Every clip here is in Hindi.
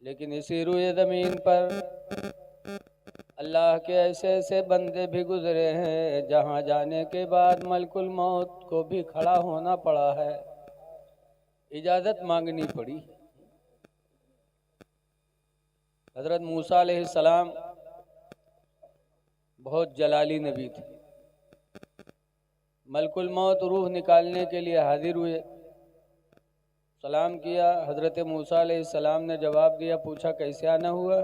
लेकिन इसी रुए ज़मीन पर अल्लाह के ऐसे ऐसे बंदे भी गुजरे हैं जहाँ जाने के बाद मलकुल मौत को भी खड़ा होना पड़ा है, इजाज़त मांगनी पड़ी। हज़रत मूसा अलैहिस्सलाम बहुत जलाली नबी थे। मलकुल मौत रूह निकालने के लिए हाजिर हुए, सलाम किया। हज़रत मूसा अलैहिस्सलाम ने जवाब दिया, पूछा कैसे आना हुआ?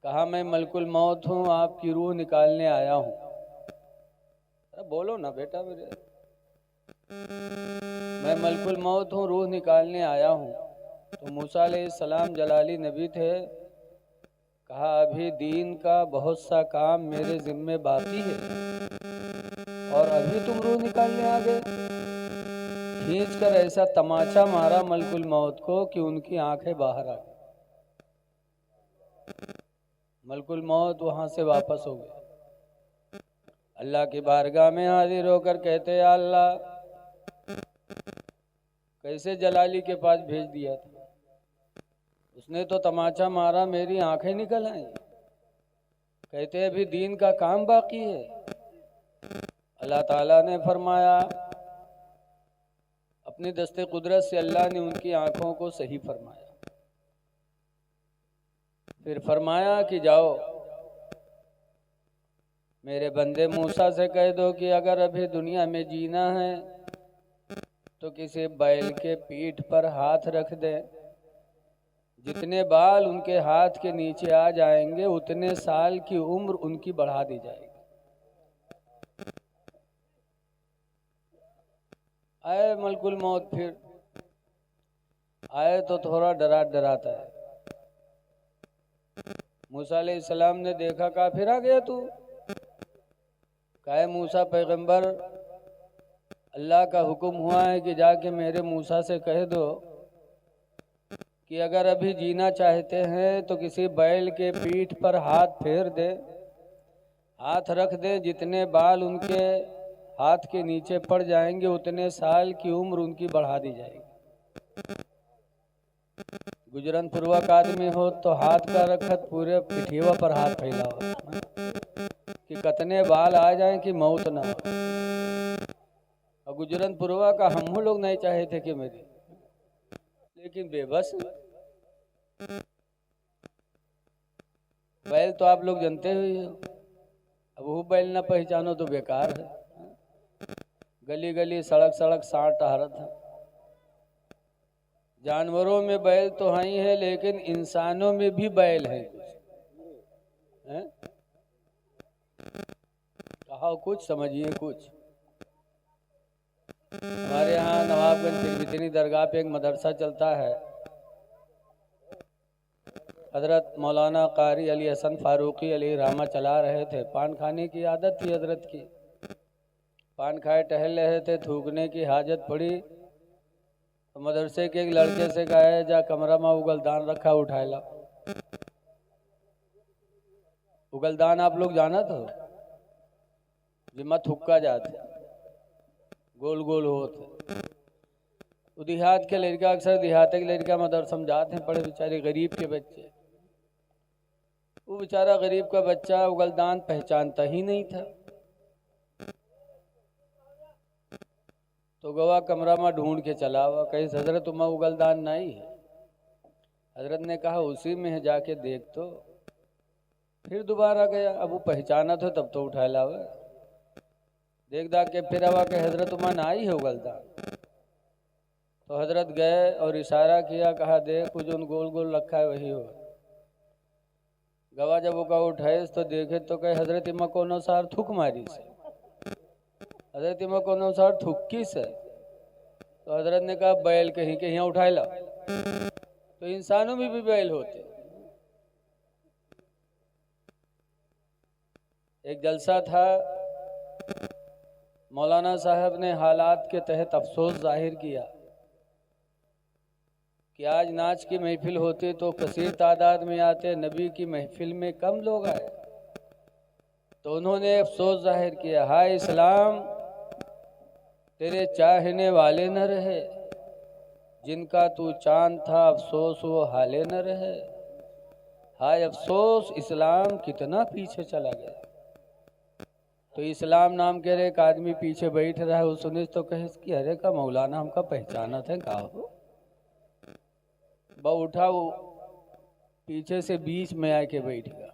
कहा मैं मलकुल मौत हूँ, आपकी रूह निकालने आया हूँ। अरे बोलो ना बेटा मेरे, मैं मलकुल मौत हूँ, रूह निकालने आया हूँ। तो मूसा अलैहिस्सलाम जलाली नबी थे। कहा अभी दीन का बहुत सा काम मेरे जिम्मे बाकी है और अभी तुम रूह निकालने आ गए। खींच कर ऐसा तमाचा मारा मलकुल मौत को कि उनकी आंखें बाहर आ गई। मलकुल मौत वहां से वापस हो गए। अल्लाह की बारगाह में हाजिर होकर कहते या अल्लाह, कैसे जलाली के पास भेज दिया था? उसने तो तमाचा मारा, मेरी आंखें निकल आई। कहते अभी दीन का काम बाकी है। अल्लाह ताला ने फरमाया, अपनी दस्ते कुदरत से अल्लाह ने उनकी आंखों को सही फरमाया। फिर फरमाया कि जाओ मेरे बंदे मूसा से कह दो कि अगर अभी दुनिया में जीना है तो किसी बैल के पीठ पर हाथ रख दे, जितने बाल उनके हाथ के नीचे आ जाएंगे उतने साल की उम्र उनकी बढ़ा दी जाएगी। आए मलकुल मौत, फिर आए तो थोड़ा डरा डराता है। मूसा अलैहिस्सलाम ने देखा, कहा फिर आ गया तू? कहा मूसा पैगंबर, अल्लाह का हुक्म हुआ है कि जाके मेरे मूसा से कह दो कि अगर अभी जीना चाहते हैं तो किसी बैल के पीठ पर हाथ फेर दे, हाथ रख दे, जितने बाल उनके हाथ के नीचे पड़ जाएंगे उतने साल की उम्र उनकी बढ़ा दी जाएगी। गुजरन पूर्वक आदमी हो तो हाथ का रखत पूरे पिठीवा पर हाथ फैलाओ कि कतने बाल आ जाएं कि मौत ना हो। और गुजरन पूर्वा का हम लोग नहीं चाहे थे कि मेरी, लेकिन बेबस। बैल तो आप लोग जानते ही हो, अब वो बैल ना पहचानो तो बेकार है। गली गली सड़क सड़क सांड टहरत है। जानवरों में बैल तो हैं ही है, लेकिन इंसानों में भी बैल है कुछ है? कहा कुछ समझिए कुछ। हमारे यहाँ नवाबगंज पीरबितनी दरगाह पे एक मदरसा चलता है। हजरत मौलाना कारी अली हसन फारूकी अली रामा चला रहे थे। पान खाने की आदत थी हजरत की। पान खाए टहल रहे थे, थूकने की हाजत पड़ी तो मदरसे के एक लड़के से कहा, जा कमरा में उगलदान रखा, उठाए ला। उगलदान आप लोग जाना तो जिम्मा थुक्का जाते, गोल गोल होते। देहात के लड़का, अक्सर देहात के लड़का मदर समझाते हैं, पढ़े बेचारे गरीब के बच्चे। वो बेचारा गरीब का बच्चा उगलदान पहचानता ही नहीं था। तो गवा कमरा में ढूंढ के चला हुआ, कहीं हजरत उमा उगलदान नहीं है। हजरत ने कहा उसी में है, जाके देख तो। फिर दोबारा गया, अब वो पहचाना था तब तो उठा लावा। देख दाख के फिर आवा के हजरत उमा ना आई है उगलदान। तो हजरत गए और इशारा किया, कहा देख वो जो गोल गोल रखा है वही हो। गवा जब वो का उठाए तो देखे तो कहे हजरत इमा को अनुसार थूक मारी से, हजरत इमा को अनुसार थुक्की से। तो हजरत ने कहा बैल कहीं के यहाँ उठाए ला। तो इंसानों में भी बैल होते। एक जलसा था, मौलाना साहब ने हालात के तहत अफसोस जाहिर किया कि आज नाच की महफिल होती तो कसीर तादाद में आते, नबी की महफिल में कम लोग आए। तो उन्होंने अफसोस जाहिर किया, हाय इस्लाम तेरे चाहने वाले न रहे, जिनका तू चांद था अफसोस वो हाले न रहे। हाय अफसोस इस्लाम कितना पीछे चला गया। तो इस्लाम नाम के एक आदमी पीछे बैठ रहा है, वो सुने तो कहे कि अरे का मौलाना हमका पहचाना था का हो। बहु उठा, वो पीछे से बीच में आके बैठ गया।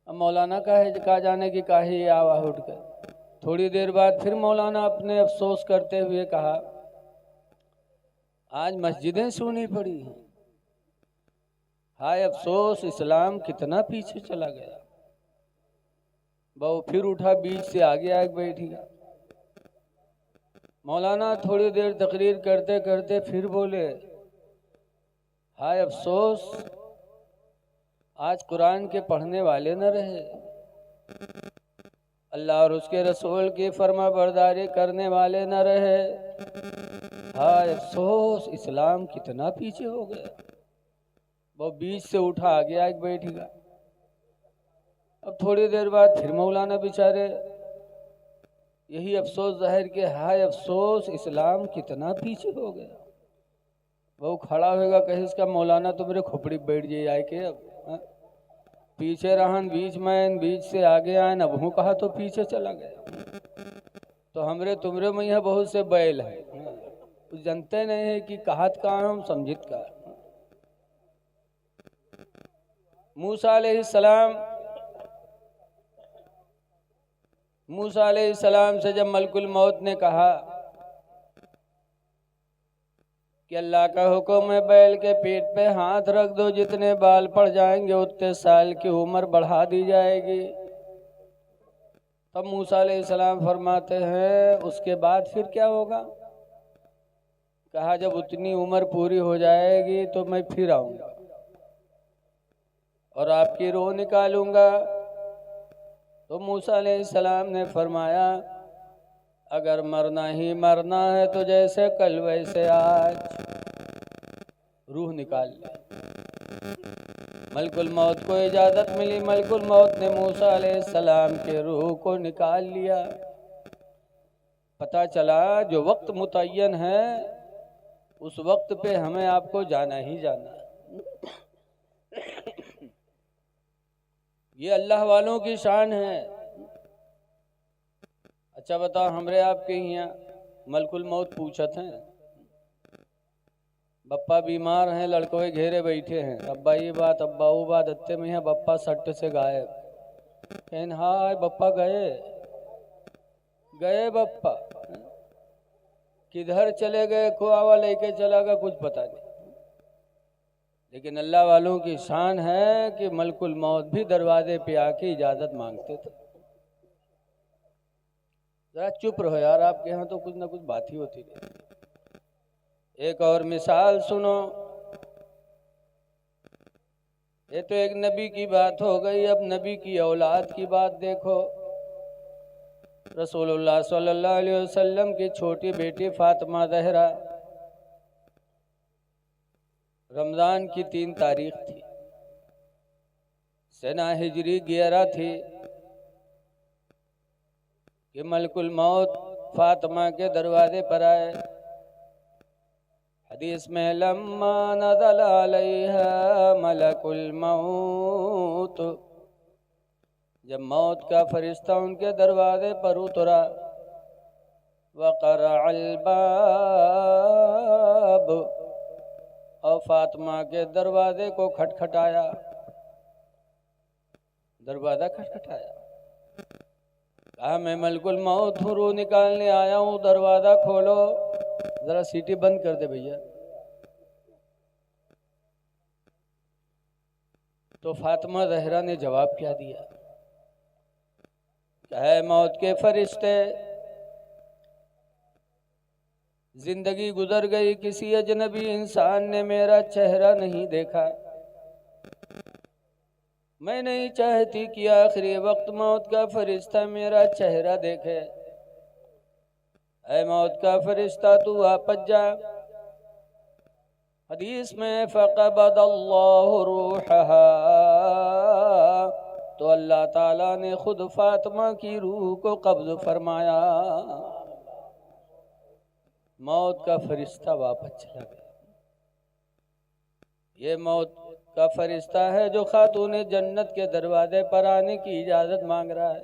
अब मौलाना कहा जाने की काहे ये आवा उठ कर। थोड़ी देर बाद फिर मौलाना अपने अफसोस करते हुए कहा आज मस्जिदें सुनी पड़ी हैं। हाय अफसोस इस्लाम कितना पीछे चला गया। बहु फिर उठा, बीच से आगे आके बैठ गया। मौलाना थोड़ी देर तकरीर करते करते फिर बोले हाय अफसोस आज कुरान के पढ़ने वाले न रहे, अल्लाह और उसके रसूल की फर्मा बरदारी करने वाले न रहे। हाय अफसोस इस्लाम कितना पीछे हो गया। वो बीच से उठा आगे आके बैठ गया। अब थोड़ी देर बाद फिर मौलाना बेचारे यही अफसोस जाहिर के हाय अफसोस इस्लाम कितना पीछे हो गया। वो खड़ा होगा कहे इसका मौलाना तो मेरे खोपड़ी बैठ जाए आए के। अब पीछे रहन बीच में, बीच से आगे आए, अब हूँ कहा तो पीछे चला गया। तो हमरे तुमरे में यहाँ बहुत से बैल है, कुछ जानते नहीं है कि कहत का हम समझित का। मूसा अलैहिस्सलाम से जब मलकुल मौत ने कहा कि अल्लाह का हुक्म है बैल के पीठ पे हाथ रख दो, जितने बाल पड़ जाएंगे उतने साल की उम्र बढ़ा दी जाएगी। तब मूसा अलैहिस्सलाम फरमाते हैं उसके बाद फिर क्या होगा। कहा जब उतनी उम्र पूरी हो जाएगी तो मैं फिर आऊंगा और आपकी रूह निकालूंगा। तो मूसा अलैहिस्सलाम ने फरमाया अगर मरना ही मरना है तो जैसे कल वैसे आज रूह निकाल ले। मलकुल मौत को इजाजत मिली, मलकुल मौत ने मूसा अलैहिस्सलाम के रूह को निकाल लिया। पता चला जो वक्त मुतय्यन है उस वक्त पे हमें आपको जाना ही जाना। ये अल्लाह वालों की शान है। अच्छा बताओ हमरे आपके यहाँ मलकुल मौत पूछत हैं, बप्पा बीमार हैं, लड़कों घेरे बैठे हैं, अब्बा ये बात अब्बा वो बात, अत्ते में है बप्पा सट्ट से गायब। कहन हाय बप्पा गए बप्पा किधर चले गए, खुआवा लेके चला गया कुछ पता नहीं। लेकिन अल्लाह वालों की शान है कि मलकुल मौत भी दरवाजे पे आके इजाजत मांगते थे। जरा चुप रहो यार, आपके यहाँ तो कुछ ना कुछ बात ही होती रहती। एक और मिसाल सुनो। ये तो एक नबी की बात हो गई, अब नबी की औलाद की बात देखो। रसूलुल्लाह सल्लल्लाहु अलैहि वसल्लम की छोटी बेटी फातिमा ज़हरा रमजान की 3 तारीख थी, सना हिजरी 11 थी कि मलकुल मौत फातिमा के दरवाजे पर आए। हदीस में लम्मा नज़ल अलैहा मलकुल मौत, जब मौत का फरिश्ता उनके दरवाजे पर उतरा, वक़रअल बाब, और फातिमा के दरवाजे को खटखटाया। दरवाजा खटखटाया, कहा मैं मलकुल मौत हूँ, रूह निकालने आया हूँ, दरवाजा खोलो। जरा सीटी बंद कर दे भैया। तो फातिमा ज़हरा ने जवाब क्या दिया, है मौत के फरिश्ते, जिंदगी गुजर गई, किसी अजनबी इंसान ने मेरा चेहरा नहीं देखा। मैं नहीं चाहती कि आखिरी वक्त मौत का फरिश्ता मेरा चेहरा देखे। ऐ मौत का फरिश्ता तू वापस जा। हदीस में फ़क़बदल्लाहु रूहहा, तो अल्लाह ताला ने खुद फातिमा की रूह को कब्ज़ फरमाया। मौत का फरिश्ता वापस चला गया। ये मौत का फरिश्ता है जो खातून जन्नत के दरवाजे पर आने की इजाजत मांग रहा है।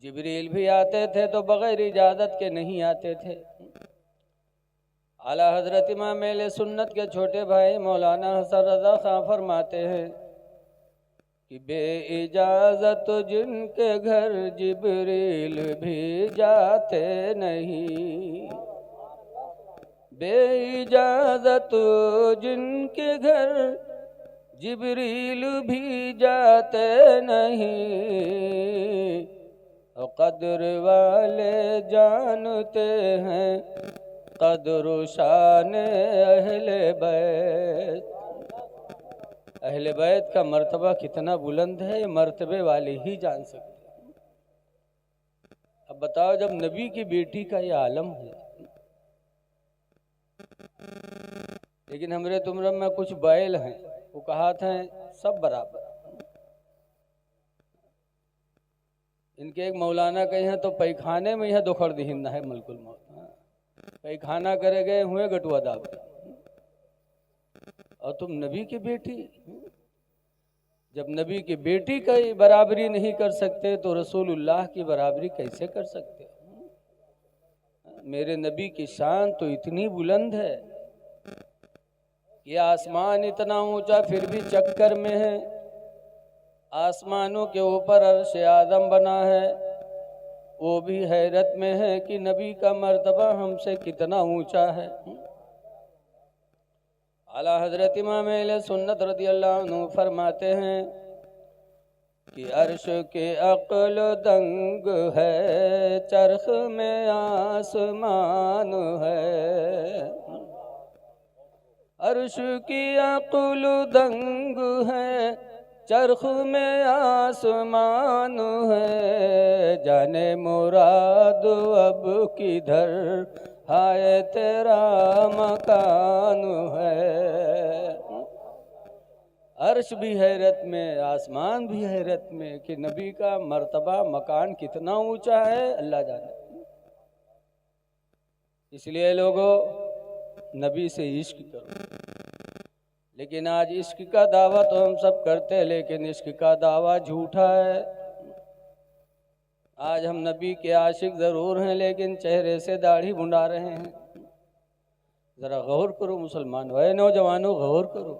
जिब्रील भी आते थे तो बगैर इजाजत के नहीं आते थे। आला हजरत इमाम अहले सुन्नत के छोटे भाई मौलाना हसन रजा खां फरमाते हैं कि बे इजाजत जिनके घर जिब्रील भी जाते नहीं, बे इजाजत जिनके घर जिब्रील भी जाते नहीं, कदर वाले जानते हैं कदर शान अहले बैत। अहले बैत का मर्तबा कितना बुलंद है, ये मर्तबे वाले ही जान सकते हैं। अब बताओ, जब नबी की बेटी का ये आलम है, लेकिन हमरे तुमरे में कुछ बैल हैं, वो कहात हैं सब बराबर। इनके एक मौलाना कहे हैं तो पैखाने में यह दोखड़ दिहिंदा है मलकुल मौत। पैखाना करे गए हुए गटुआ दाब, और तुम नबी की बेटी। जब नबी की बेटी का बराबरी नहीं कर सकते तो रसूलुल्लाह की बराबरी कैसे कर सकते हो? मेरे नबी की शान तो इतनी बुलंद है, ये आसमान इतना ऊंचा फिर भी चक्कर में है। आसमानों के ऊपर अर्श आदम बना है, वो भी हैरत में है कि नबी का मर्तबा हमसे कितना ऊंचा है। आला हजरत इमाम अहले सुन्नत रदियल्लाहु अन्हु फरमाते हैं कि अर्श के अक्ल दंग है, चरख में आसमान है। अर्श की अक्ल दंग है, चरख में आसमान है। जाने मुराद अब किधर हाय तेरा मकान है। अर्श भी हैरत में, आसमान भी हैरत में कि नबी का मर्तबा मकान कितना ऊंचा है, अल्लाह जाने। इसलिए लोगों, नबी से इश्क करो। लेकिन आज इश्क का दावा तो हम सब करते हैं, लेकिन इश्क का दावा झूठा है। आज हम नबी के आशिक जरूर हैं, लेकिन चेहरे से दाढ़ी बुंडा रहे हैं। जरा गौर करो मुसलमान, वह नौजवानों गौर करो।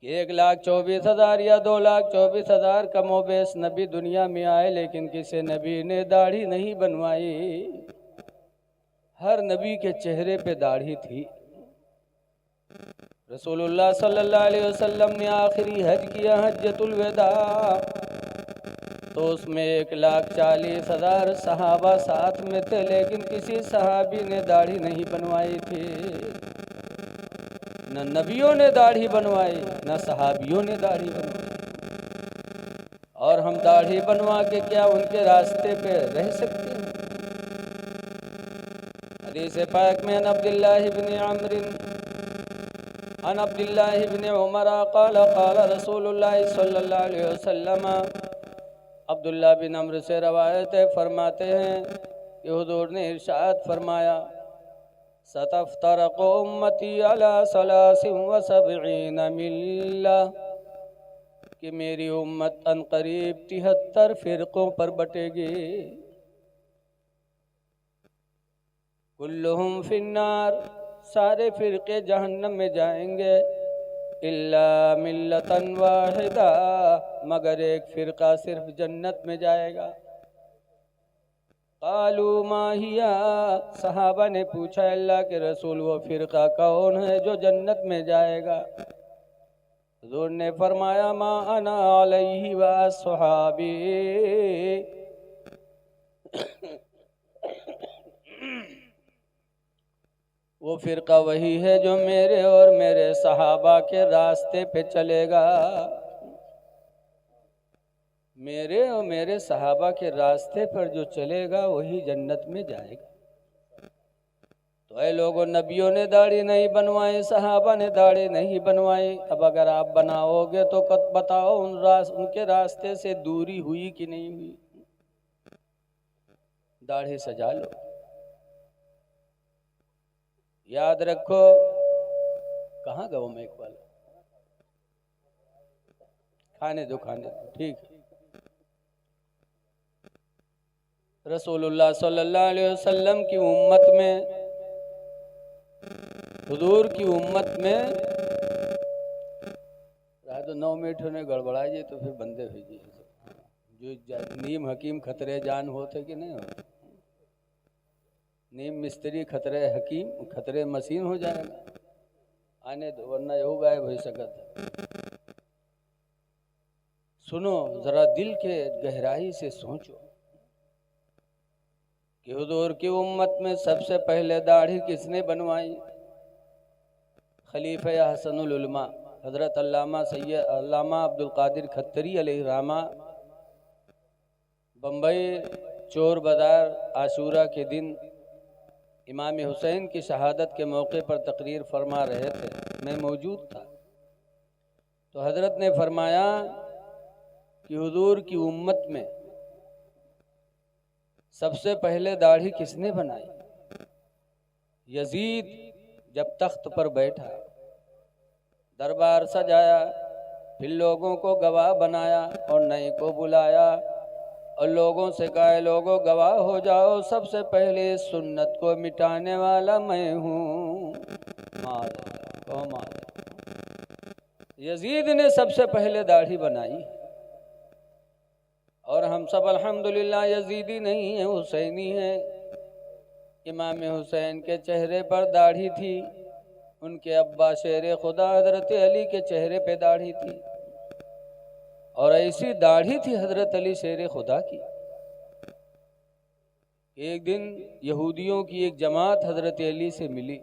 1,24,000 या 2,24,000 कमोबेश नबी दुनिया में आए, लेकिन किसी नबी ने दाढ़ी नहीं बनवाई। हर नबी के चेहरे पे दाढ़ी थी। रसूलुल्लाह सल्लल्लाहु अलैहि वसल्लम ने आखिरी हज किया, हज्जतुल विदा, तो उसमें 1,40,000 सहाबा साथ में थे, लेकिन किसी सहाबी ने दाढ़ी नहीं बनवाई थी। न नबियों ने दाढ़ी बनवाई, न सहाबियों ने दाढ़ी बनवाई। और हम दाढ़ी बनवा के क्या उनके रास्ते पे रह सकते हैं? हदीस पाक में अब्दुल्लाह इब्न अम्र अन अब्दुल्लाह इब्न उमर क़ाल क़ाल रसूलुल्लाह सल्लल्लाहु अलैहि वसल्लम। अब्दुल्लाह बिन अम्र से रवायत है, फरमाते हैं कि हुजूर ने इरशाद फरमाया, सतफ्तरक़ु उम्मती अला सलासिन व सबईन मिल्ला, कि मेरी उम्मत अनकरीब 73 फिरकों पर बटेगी। कुल्लुहुम फिन्नार, सारे फिरके जहन्नम में जाएंगे। इल्ला मिल्लतन वाहिदा, मगर एक फिरका सिर्फ जन्नत में जाएगा। कालू माहिया, सहाबा ने पूछा अल्लाह के रसूल वो फिरका कौन है जो जन्नत में जाएगा? हुजूर ने फरमाया मा अना अलैहि व अस्हाबी, वो फिरका वही है जो मेरे और मेरे सहाबा के रास्ते पे चलेगा। मेरे और मेरे सहाबा के रास्ते पर जो चलेगा वही जन्नत में जाएगा। तो ऐ लोगों, नबियों ने दाढ़ी नहीं बनवाई, सहाबा ने दाढ़ी नहीं बनवाई। अब अगर आप बनाओगे तो बताओ उनके रास्ते से दूरी हुई कि नहीं हुई? दाढ़ी सजा लो, याद रखो। कहाँ गवा मैं एक वाला, खाने दो ठीक है। रसूलुल्लाह सल्लल्लाहु अलैहि वसल्लम की उम्मत में, हुजूर की उम्मत में तो 9 मिनट होने गड़बड़ा जाए तो फिर बंदे भेजिए। जो नीम हकीम खतरे जान होते कि नहीं होते, नीम मिस्त्री खतरे हकीम खतरे मशीन हो जाएगा। आने दो वरना यहू गायब हो सकता। सुनो जरा, दिल के गहराई से सोचो कि हुजूर की उम्मत में सबसे पहले दाढ़ी किसने बनवाई? खलीफा हसनुल उलमा हजरत अल्लामा सैयद अल्लामा अब्दुल कादिर खत्तरी अलैहिर्रहमा बम्बई चोर बाजार आशूरा के दिन इमाम हुसैन की शहादत के मौके पर तकरीर फरमा रहे थे। मैं मौजूद था। तो हजरत ने फरमाया कि हुजूर की उम्मत में सबसे पहले दाढ़ी किसने बनाई? यजीद जब तख्त पर बैठा, दरबार सजाया, फिर लोगों को गवाह बनाया और नए को बुलाया और लोगों से कहा, लोगों गवाह हो जाओ, सबसे पहले सुन्नत को मिटाने वाला मैं हूँ। यजीद ने सबसे पहले दाढ़ी बनाई और हम सब अल्हम्दुलिल्लाह यजीदी नहीं है, हुसैनी है। इमाम हुसैन के चेहरे पर दाढ़ी थी, उनके अब्बा शेर खुदा हजरत अली के चेहरे पे दाढ़ी थी और ऐसी दाढ़ी थी हजरत अली शेर खुदा की। एक दिन यहूदियों की एक जमात हजरत अली से मिली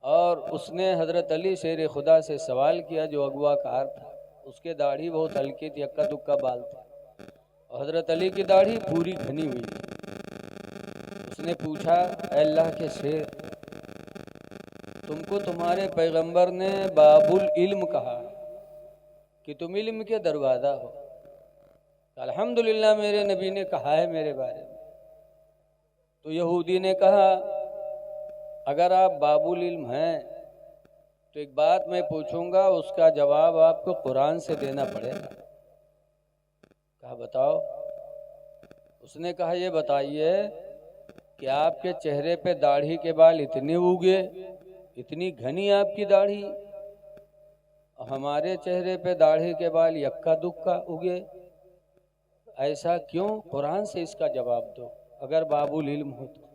और उसने हजरत अली शेर खुदा से सवाल किया। जो अगवाकार था उसके दाढ़ी बहुत हल्की थी, अक्का दुक्का बाल था और हजरत अली की दाढ़ी पूरी घनी हुई थी। उसने पूछा, अल्लाह के शेर, तुमको तुम्हारे पैगंबर ने बाबुल इल्म कहा कि तुम इल्म के दरवाज़ा हो। अल्हम्दुलिल्लाह मेरे नबी ने कहा है मेरे बारे में। तो यहूदी ने कहा, अगर आप बाबुल इल्म हैं तो एक बात मैं पूछूंगा, उसका जवाब आपको कुरान से देना पड़ेगा। कहा बताओ। उसने कहा, ये बताइए कि आपके चेहरे पे दाढ़ी के बाल इतने उगे, इतनी घनी आपकी दाढ़ी, हमारे चेहरे पे दाढ़ी के बाल यक्का दुक्का उगे, ऐसा क्यों? कुरान से इसका जवाब दो अगर बाबुल इल्म हो तो।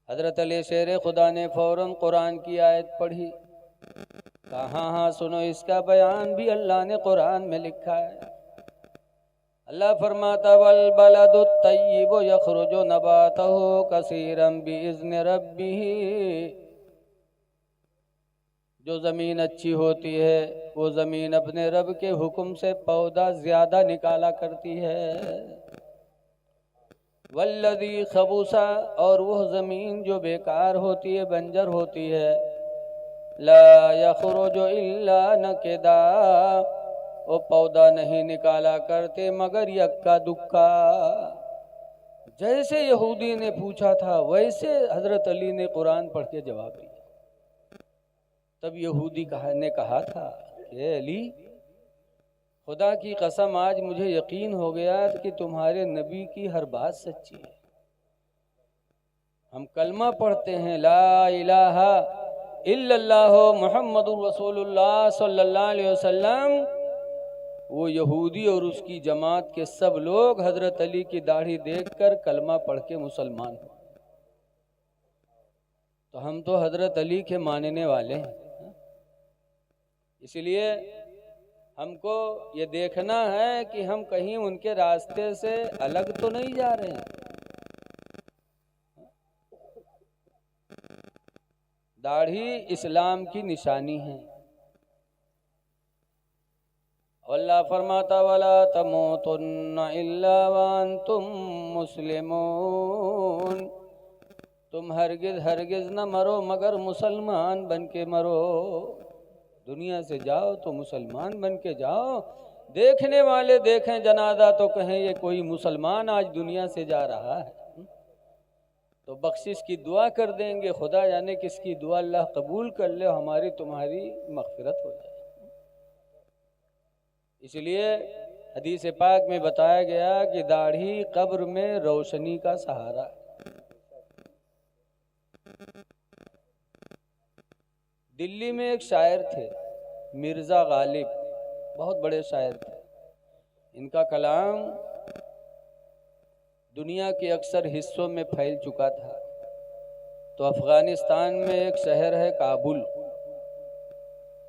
हजरत अली शेर खुदा ने फौरन कुरान की आयत पढ़ी। कहा हाँ सुनो, इसका बयान भी अल्लाह ने कुरान में लिखा है। अल्लाह फरमाता, वल बलदुत तय्यिबु यखरुजु नबातहु कसीरन बिइज़्नि रब्बिही। जो ज़मीन अच्छी होती है वो ज़मीन अपने रब के हुक्म से पौधा ज्यादा निकाला करती है। वल्लज़ी खबूसा, और वह ज़मीन जो बेकार होती है, बंजर होती है, ला यखरुजु इल्ला नकिदा, वो पौधा नहीं निकाला करते मगर यक्का दुक्का। जैसे यहूदी ने पूछा था वैसे हजरत अली ने कुरान पढ़ के जवाब दिया। तब यहूदी ने कहा था कि अली, खुदा की कसम आज मुझे यकीन हो गया कि तुम्हारे नबी की हर बात सच्ची है। हम कलमा पढ़ते हैं, ला इलाहा इल्लल्लाह मुहम्मदुर रसूलुल्लाह सल्लल्लाहु अलैहि वसल्लम। वो यहूदी और उसकी जमात के सब लोग हजरत अली की दाढ़ी देखकर कलमा पढ़ के मुसलमान हुए। तो हम तो हजरत अली के मानने वाले हैं। इसलिए हमको ये देखना है कि हम कहीं उनके रास्ते से अलग तो नहीं जा रहे हैं। दाढ़ी इस्लाम की निशानी है। अल्लाह फरमाता, वला तमूतुन्ना इल्ला वअंतुम मुस्लिमून। तुम हरगिज हरगिज न मरो मगर मुसलमान बन के मरो। दुनिया से जाओ तो मुसलमान बन के जाओ। देखने वाले देखें जनाजा तो कहें ये कोई मुसलमान आज दुनिया से जा रहा है। तो बख्शिश की दुआ कर देंगे, खुदा जाने किसकी दुआ अल्लाह कबूल कर ले, हमारी तुम्हारी मग़फ़िरत हो जाए। इसलिए हदीस पाक में बताया गया कि दाढ़ी कब्र में रोशनी का सहारा। दिल्ली में एक शायर थे मिर्ज़ा गालिब, बहुत बड़े शायर थे। इनका कलाम दुनिया के अक्सर हिस्सों में फैल चुका था। तो अफ़गानिस्तान में एक शहर है काबुल,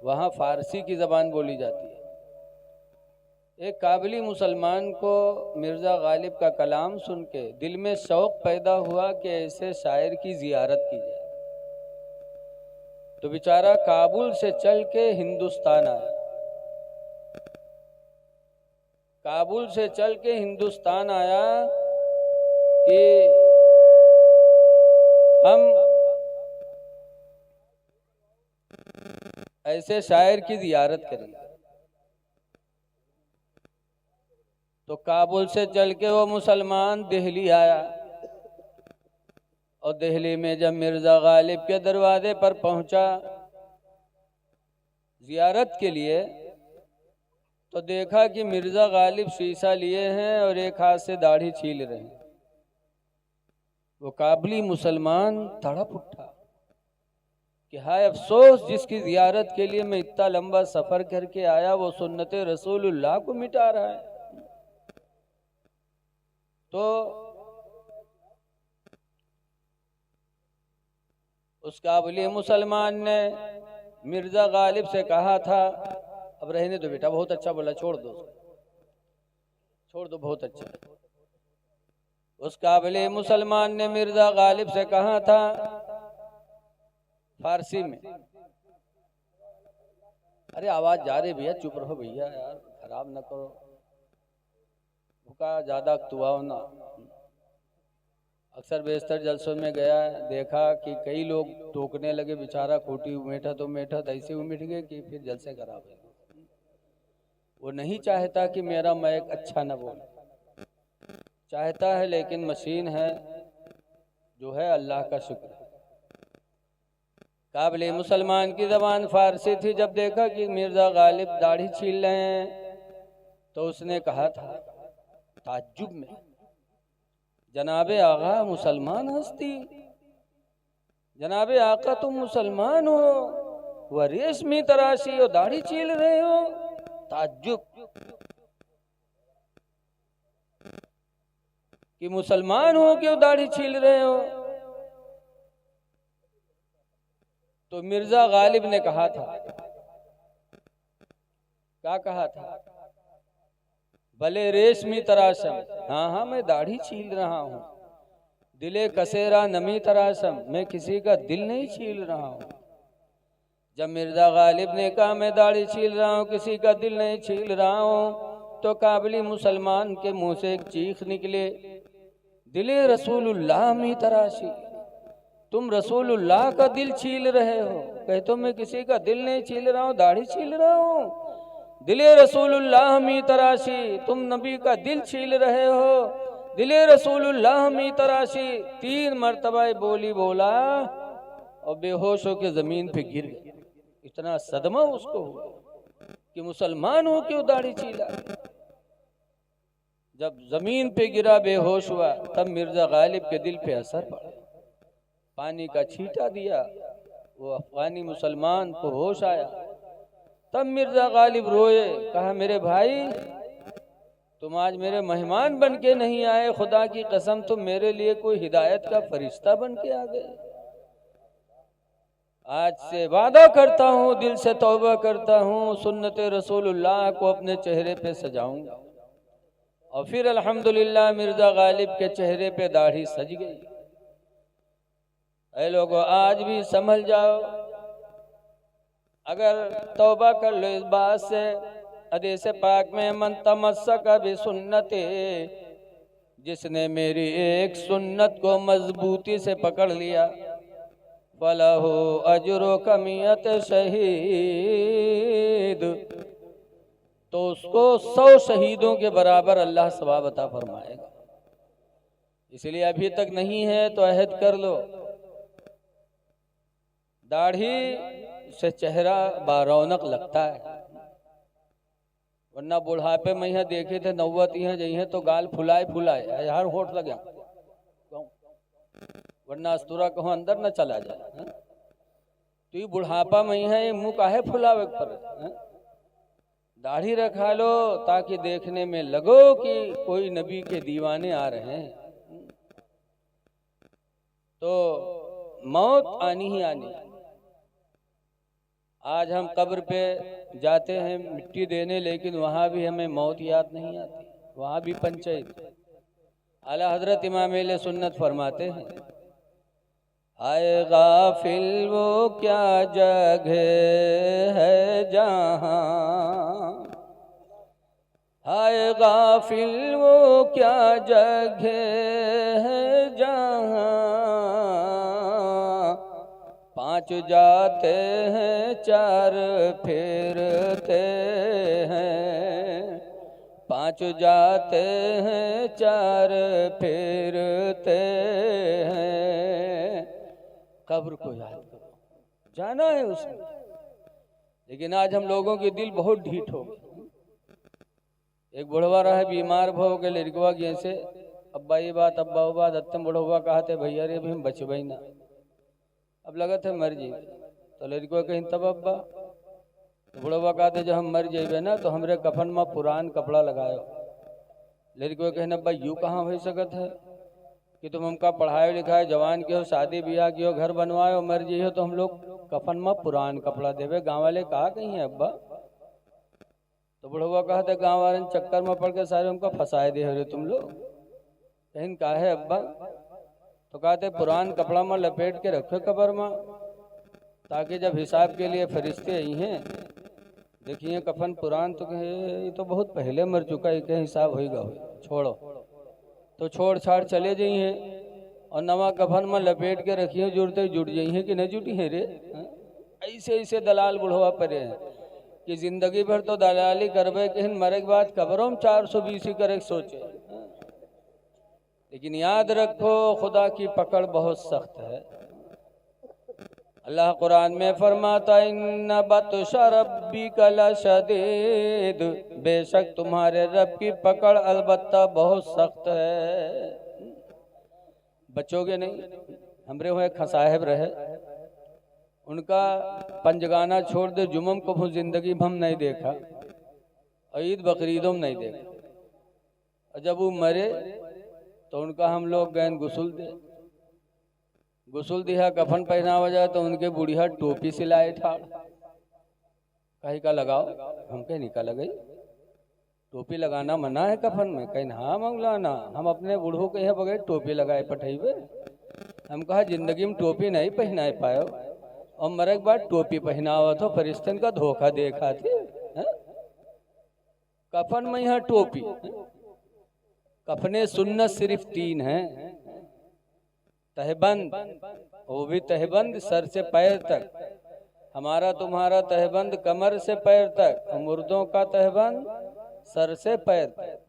वहाँ फ़ारसी की ज़बान बोली जाती है। एक काबुली मुसलमान को मिर्ज़ा गालिब का कलाम सुन के दिल में शौक़ पैदा हुआ कि ऐसे शायर की ज़ियारत की जाए। तो बेचारा काबुल से चल के हिंदुस्तान आया। काबुल से चल के हिंदुस्तान आया कि हम ऐसे शायर की ज़ियारत करेंगे। तो काबुल से चल के वो मुसलमान दिल्ली आया, और दिल्ली में जब मिर्ज़ा गालिब के दरवाजे पर पहुंचा ज़ियारत के लिए, तो देखा कि मिर्ज़ा गालिब शीशा लिए हैं और एक हाथ से दाढ़ी छील रहे हैं। वो काबुली मुसलमान तड़प उठा कि हाय अफसोस, जिसकी ज़ियारत के लिए मैं इतना लंबा सफ़र करके आया वो सुन्नत रसूलुल्लाह को मिटा रहा है। तो उस काबुली मुसलमान ने मिर्ज़ा गालिब से कहा था, अब रहने दो बेटा, बहुत अच्छा बोला, छोड़ दो, बहुत अच्छा। उस काबुली मुसलमान ने मिर्ज़ा गालिब से कहा था फारसी में, अरे आवाज़ जा रही भैया, चुप रहो भैया यार, खराब ना करो, भूखा ज़्यादा तुआओ ना। अक्सर बेशतर जलसों में गया, देखा कि कई लोग टोकने लगे, बेचारा खोटी उमेठा तो मेठा ऐसे उमिठ गए कि फिर जलसे खराब है। वो नहीं चाहता कि मेरा माइक अच्छा न बोले, चाहता है, लेकिन मशीन है जो है, अल्लाह का शुक्र है। काबिल मुसलमान की ज़बान फारसी थी। जब देखा कि मिर्ज़ा गालिब दाढ़ी छील रहे हैं, तो उसने कहा था ताज्जुब में, जनाबे आगा मुसलमान हस्ती, जनाबे आका तुम मुसलमान हो, वह रेशमी तराशी हो, दाढ़ी छील रहे हो, ताज्जुब कि मुसलमान हो क्यों दाढ़ी छील रहे हो। तो मिर्ज़ा गालिब ने कहा था, क्या कहा था, भले रेशमी तराशम, हाँ हाँ मैं दाढ़ी छील रहा हूँ, दिले कसेरा नमी तराशम, मैं किसी का दिल नहीं छील रहा हूँ। जब मिर्ज़ा गालिब ने कहा मैं दाढ़ी छील रहा हूँ, किसी का दिल नहीं छील रहा हूँ, तो काबिली मुसलमान के मुंह से एक चीख निकले, दिले रसूलुल्लाह मी तराशी, तुम रसूलुल्लाह का दिल छील रहे हो। कहे तो मैं किसी का दिल नहीं छील रहा हूँ, दाढ़ी छील रहा हूँ। दिले रसूलुल्लाह मी तराशी, तुम नबी का दिल छील रहे हो, दिले रसूलुल्लाह मी तराशी। 3 मरतबा बोली बोला और बेहोश होकर जमीन पे गिर गया। इतना सदमा उसको हुआ कि मुसलमान हो क्यों दाढ़ी छीला। जब जमीन पे गिरा बेहोश हुआ, तब मिर्ज़ा गालिब के दिल पे असर पड़ा, पानी का छींटा दिया, वो अफगानी मुसलमान को होश आया। तब मिर्ज़ा गालिब रोए, कहा मेरे भाई तुम आज मेरे मेहमान बन के नहीं आए, खुदा की कसम तुम मेरे लिए कोई हिदायत का फरिश्ता बन के आ गए। आज से वादा करता हूँ, दिल से तौबा करता हूँ, सुन्नत रसूलुल्लाह को अपने चेहरे पे सजाऊंगा। और फिर अल्हम्दुलिल्लाह मिर्ज़ा गालिब के चेहरे पे दाढ़ी सज गई। ऐ लोगों, आज भी समझ जाओ, अगर तौबा कर लो इस बात से, हदीस पाक में मन तमस्सक भी सुन्नते, जिसने मेरी एक सुन्नत को मजबूती से पकड़ लिया, फलहु अजरो कमियत शहीद, तो उसको 100 शहीदों के बराबर अल्लाह सवाब अता फरमाएगा। इसलिए अभी तक नहीं है तो अहद कर लो। दाढ़ी से चेहरा बारौनक लगता है, वरना बुढ़ापे में यहाँ देखे थे नौवत यहाँ जइहे तो गाल फुलाए फुलाए यार होठ लगे, वरना अस्तूरा कहूँ अंदर न चला जाए। तो ये बुढ़ापा में यहाँ ये मुँह काहे फुलावे पर। दाढ़ी रखा लो ताकि देखने में लगो कि कोई नबी के दीवाने आ रहे हैं। तो मौत आनी ही आनी। आज हम कब्र पे जाते हैं मिट्टी देने, लेकिन वहाँ भी हमें मौत याद नहीं आती, वहाँ भी पंचायत। आला हजरत इमाम अहले सुन्नत फरमाते हैं, आए गाफिल वो क्या जगह है जहाँ, आए गाफिल वो क्या जगह है जहाँ, पांच जाते हैं चार फेरते हैं, पांच जाते हैं चार फेरते हैं। कब्र को याद करो, जाना है उसमें। लेकिन आज हम लोगों के दिल बहुत ढीठ हो गए। एक बुढ़वा रहा बीमार भो के लड़कवा गए से, अब्बा ये बात अब्बा वो बात अत्तम बुढ़वा कहते भैया रे भी हम बचबई ना, अब लगा थे मर जी। तो लड़कवा कहीं तब अब्बा, तो बुढ़वा कहते जब हम मर जेबे ना तो हमरे कफन में पुरान कपड़ा लगायो। लड़कवा कहना अब्बा यूँ कहाँ हो सकत है कि तुम हमका पढ़ाए लिखाए जवान के हो, शादी ब्याह की हो, घर बनवाए हो, मर जी हो तो हम लोग कफन में पुरान कपड़ा देवे। गाँव वाले कहा कहीं है अब्बा। तो बुढ़वा कहा था गाँव वाले चक्कर में पड़ के सारे हमको फंसाए दे रहे तुम लोग। कहीं कहा है अब्बा। तो कहते पुरान कपड़ा में लपेट के रखो कब्र में, ताकि जब हिसाब के लिए फरिश्ते आई हैं देखिए कफन पुरान, तो कहे ये तो बहुत पहले मर चुका है, कहीं हिसाब होगा छोड़ो। तो छोड़ छाड़ चले जाइए और नवा कफन में लपेट के रखिए, जुड़ते जुट जाइए कि न जुटी है रे। ऐसे ऐसे दलाल बुढ़वा पड़े हैं कि जिंदगी भर तो दलाली करबे कि मरे के बाद कब्रों में 420 करे सोचे। लेकिन याद रखो खुदा की पकड़ बहुत सख्त है। अल्लाह कुरान में फरमाता इन्ना बतशा रब्बिका लशदीद, बेशक तुम्हारे रब की पकड़ अलबत्ता बहुत सख्त है। बचोगे नहीं। हमरे हुए खसाहिब रहे, उनका पंजगाना छोड़ दे जुम्मन को जिंदगी में हम नहीं देखा, ईद बकरीदों में नहीं देखा। और जब वो मरे तो उनका हम लोग गए गुस्ल दे, गुस्ल दिया, कफन पहना हो जाए तो उनके बुढ़िया टोपी सिलाए ठाड़, कहीं का लगाओ, हम कहीं निका लगाई। टोपी लगाना मना है कफन में, कहीं हाँ मंगलाना, हम अपने बूढ़ों के यहाँ बगैर टोपी लगाए पठेबे। हम कहा जिंदगी में टोपी नहीं पहना पायो और मरे के बाद टोपी पहनावा तो फरिश्तन का धोखा देखा थे। कफन में यहाँ टोपी, कफने सुन्नत सिर्फ 3 हैं, तहबंद, वो भी तहबंद सर से पैर तक, हमारा तुम्हारा तहबंद कमर से पैर तक, मुर्दों का तहबंद सर से पैर तक,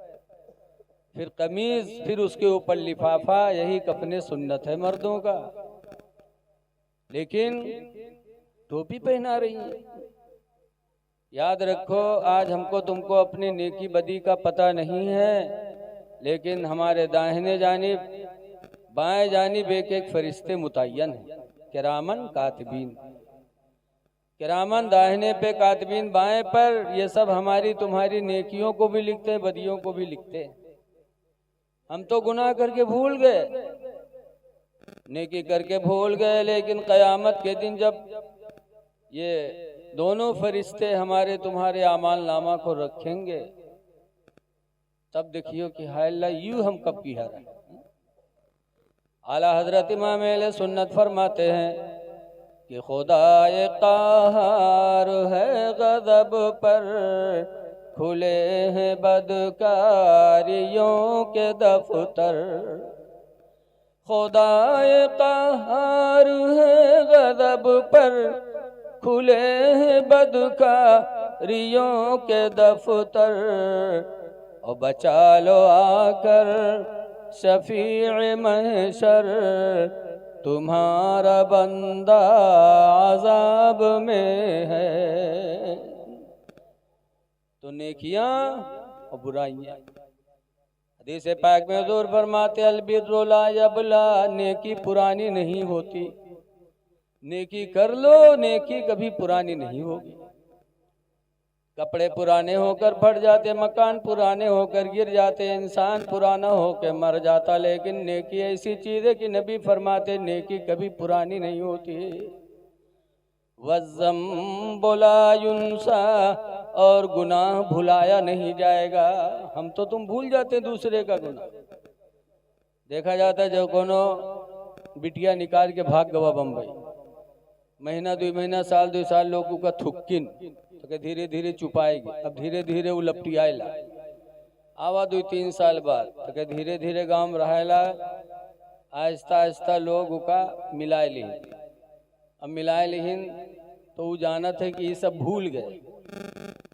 फिर कमीज, फिर उसके ऊपर लिफाफा, यही कफने सुन्नत है मर्दों का। लेकिन टोपी पहना रही है। याद रखो आज हमको तुमको अपनी नेकी बदी का पता नहीं है, लेकिन हमारे दाहिने जानिब बाएं जानिब एक एक फरिश्ते मुतय्यन है, किरामन कातिबीन। किरामन दाहिने पे, कातिबीन बाएं पर, ये सब हमारी तुम्हारी नेकियों को भी लिखते हैं, बदियों को भी लिखते हैं। हम तो गुनाह करके भूल गए, नेकी करके भूल गए, लेकिन क़यामत के दिन जब ये दोनों फरिश्ते हमारे तुम्हारे आमाल नामा को रखेंगे तब देखियो कि हाय अल्लाह यूं हम कब किया रहे। आला हजरत इमाम अहले सुन्नत फरमाते हैं कि खुदाए क़हार है गज़ब पर, खुले हैं बदकारियों के दफ्तर। खुदाए क़हार है गज़ब पर, खुले हैं बदकारियों के दफ्तर। और बचा लो आकर शफीअ महशर, तुम्हारा बंदा अज़ाब में है। तो नेकियां और बुराइयां, हदीस पाक में हुज़ूर फरमाते अलबिर्रु ला यबला, नेकी पुरानी नहीं होती। नेकी कर लो, नेकी कभी पुरानी नहीं होगी। कपड़े पुराने होकर फट जाते, मकान पुराने होकर गिर जाते, इंसान पुराना होकर मर जाता, लेकिन नेकी ऐसी चीज है कि नबी फरमाते नेकी कभी पुरानी नहीं होती। वज़्ज़म्बु ला युन्सा, और गुनाह भुलाया नहीं जाएगा। हम तो तुम भूल जाते दूसरे का गुनाह। देखा जाता है जब कोनो बिटिया निकाल के भाग गवा बम्बई, महीना 2 महीना साल 2 साल लोगों का थुक्किन तो धीरे धीरे चुपाएगी। अब धीरे धीरे वो लपटी आयला आवा 2-3 साल बाद तो धीरे धीरे गाँव में रहेला, आहिस्ता आहिस्ता लोग का मिलाए लिहिन। अब मिलाए लिहिन तो वो जाना था कि ये सब भूल गए।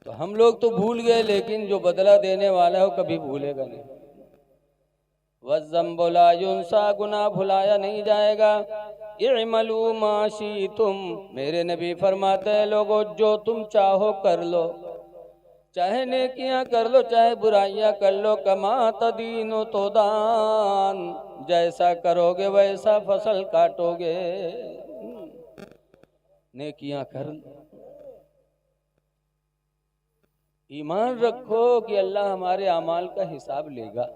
तो हम लोग तो भूल गए, लेकिन जो बदला देने वाला है वो कभी भूलेगा नहीं। वज़्ज़म्बु ला युन्सा, गुनाह भुलाया नहीं जाएगा। इअमलू मा शीतुम, मेरे नबी फरमाते हैं लोगों जो तुम चाहो कर लो, चाहे नेकियां कर लो चाहे बुराइयां कर लो। कमा तदीनो तो दान, जैसा करोगे वैसा फसल काटोगे। नेकियां कर लो, ईमान रखो कि अल्लाह हमारे अमाल का हिसाब लेगा।